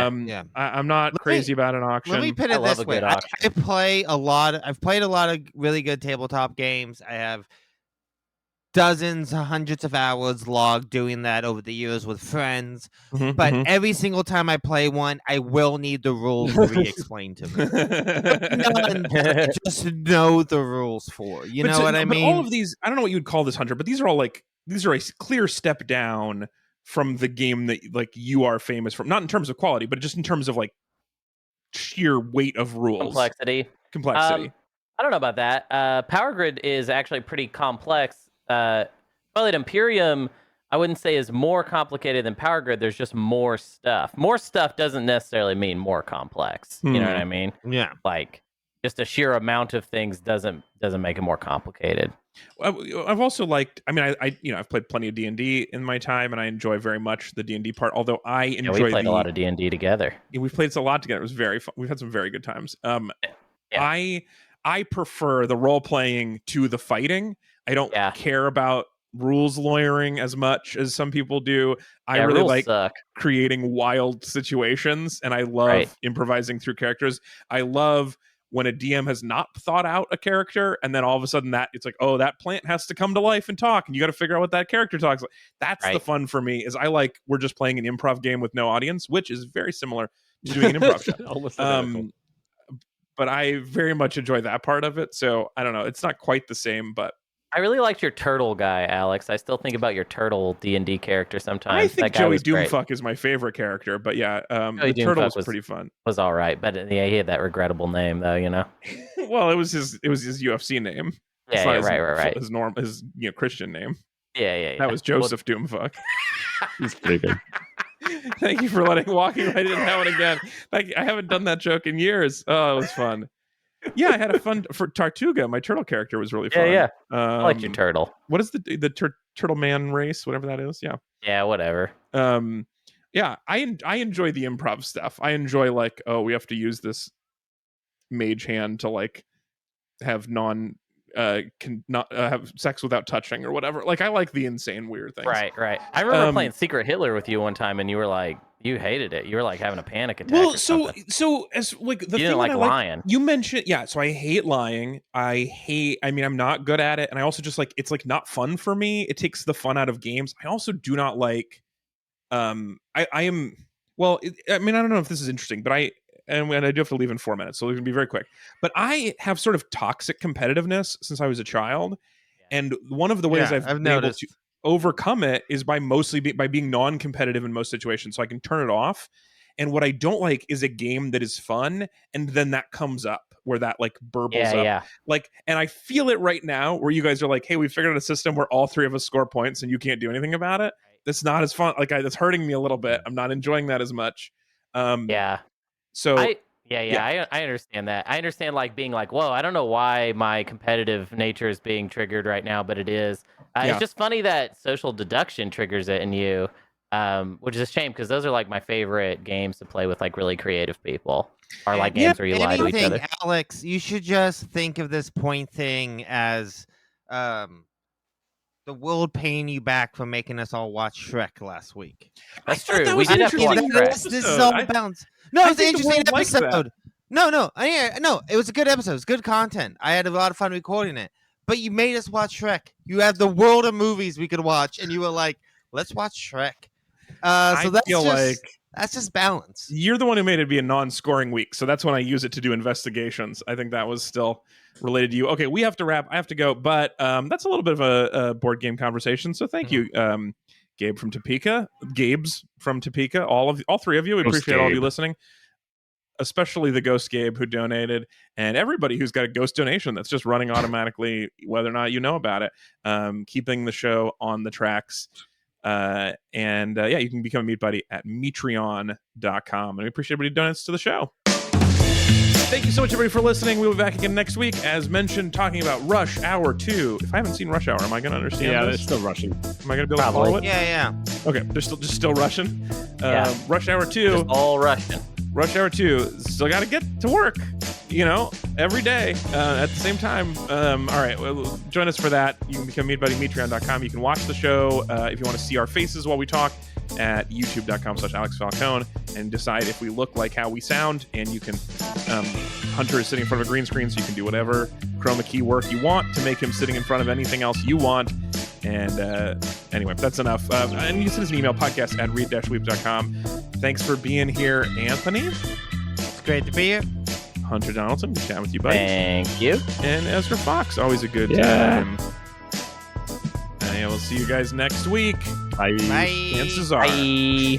I'm not crazy about an auction. Let me put it this way: I've played a lot of really good tabletop games. I have dozens, hundreds of hours logged doing that over the years with friends. But every single time I play one, I will need the rules re-explained to me. Just know the rules for. You know what I mean? All of these, I don't know what you would call this, Hunter, but these are a clear step down from the game that like you are famous for. Not in terms of quality, but just in terms of like sheer weight of rules. Complexity. I don't know about that. Power Grid is actually pretty complex. Twilight Imperium, I wouldn't say is more complicated than Power Grid. There's just more stuff. More stuff doesn't necessarily mean more complex. You know what I mean? Yeah. Like just a sheer amount of things doesn't make it more complicated. I've also liked. I mean, I've played plenty of D&D in my time, and I enjoy very much the D&D part. Although I enjoy. We played a lot of D&D together. We've played a lot together. It was very fun. We've had some very good times. I prefer the role playing to the fighting. I don't care about rules lawyering as much as some people do. I really like creating wild situations, and I love improvising through characters. I love when a DM has not thought out a character, and then all of a sudden it's like, oh, that plant has to come to life and talk, and you got to figure out what that character talks like. That's the fun for me. Is we're just playing an improv game with no audience, which is very similar to doing an improv show. Almost but I very much enjoy that part of it. So I don't know. It's not quite the same, but I really liked your turtle guy, Alex. I still think about your turtle D&D character sometimes. I think Joey Doomfuck is my favorite character, but the turtle was pretty fun. Was all right, but he had that regrettable name, though. You know. Well, it was his UFC name. Right. His Christian name. Yeah. That was Joseph Doomfuck. He's pretty good. Thank you for walking right in that one again. I haven't done that joke in years. Oh, it was fun. Yeah, I had a fun for Tartuga. My turtle character was really fun. Yeah. I like your turtle. What is the turtle man race? Whatever that is. Yeah. Yeah, whatever. Yeah, I enjoy the improv stuff. I enjoy we have to use this mage hand to have not have sex without touching or whatever. I like the insane weird things. Right. I remember playing Secret Hitler with you one time, and you were like, you hated it. You were having a panic attack. Well, so as the you thing didn't like lying. You mentioned, so I hate lying. I'm not good at it, and I also just it's not fun for me. It takes the fun out of games. I also do not like. I don't know if this is interesting, but I do have to leave in 4 minutes, so it's gonna be very quick. But I have sort of toxic competitiveness since I was a child, and one of the ways I've been able to overcome it is by by being non-competitive in most situations, so I can turn it off. And what I don't like is a game that is fun, and then that comes up where that burbles up. Yeah. And I feel it right now where you guys are like, hey, we figured out a system where all three of us score points and you can't do anything about it. That's not as fun. That's hurting me a little bit. I'm not enjoying that as much. So I understand that. I understand being whoa, I don't know why my competitive nature is being triggered right now, but it is. It's just funny that social deduction triggers it in you, which is a shame because those are my favorite games to play with really creative people. Or games where you lie to each other. Alex, you should just think of this point thing as the world paying you back for making us all watch Shrek last week. That's true. We did have to watch Shrek. This is all balanced. No, it's an interesting episode. No, it was a good episode. It was good content. I had a lot of fun recording it. But you made us watch Shrek. You have the world of movies we could watch, and you were like, let's watch Shrek. So that's just balance. You're the one who made it be a non-scoring week, so that's when I use it to do investigations. I think that was still related to you. Okay, we have to wrap. I have to go, but that's a little bit of a board game conversation, so thank you, Gabe from Topeka, Gabe's from Topeka, all three of you. We appreciate all of you listening, especially the Ghost Gabe who donated, and everybody who's got a ghost donation that's just running automatically, whether or not you know about it, keeping the show on the tracks. You can become a Meat Buddy at Metreon.com, and we appreciate everybody who donates to the show. Thank you so much, everybody, for listening. We'll be back again next week, as mentioned, talking about Rush Hour 2. If I haven't seen Rush Hour, am I going to understand this? Yeah, they're still rushing. Am I going to be able to follow it? Yeah. Okay, they're still rushing. Rush Hour 2. Just all rushing. Rush Hour 2. Still got to get to work, every day at the same time. All right, well, join us for that. You can become Meat Buddy, Metreon.com. You can watch the show if you want to see our faces while we talk at youtube.com/AlexFalcone and decide if we look like how we sound. And you can, Hunter is sitting in front of a green screen, so you can do whatever chroma key work you want to make him sitting in front of anything else you want. And anyway, that's enough. And you can send us an email, podcast@read-weep.com. Thanks for being here, Anthony. It's great to be here. Hunter Donaldson, good chatting with you, buddy. Thank you. And Ezra Fox, always a good time. And we'll see you guys next week. Bye. Bye. And Cesar. Bye.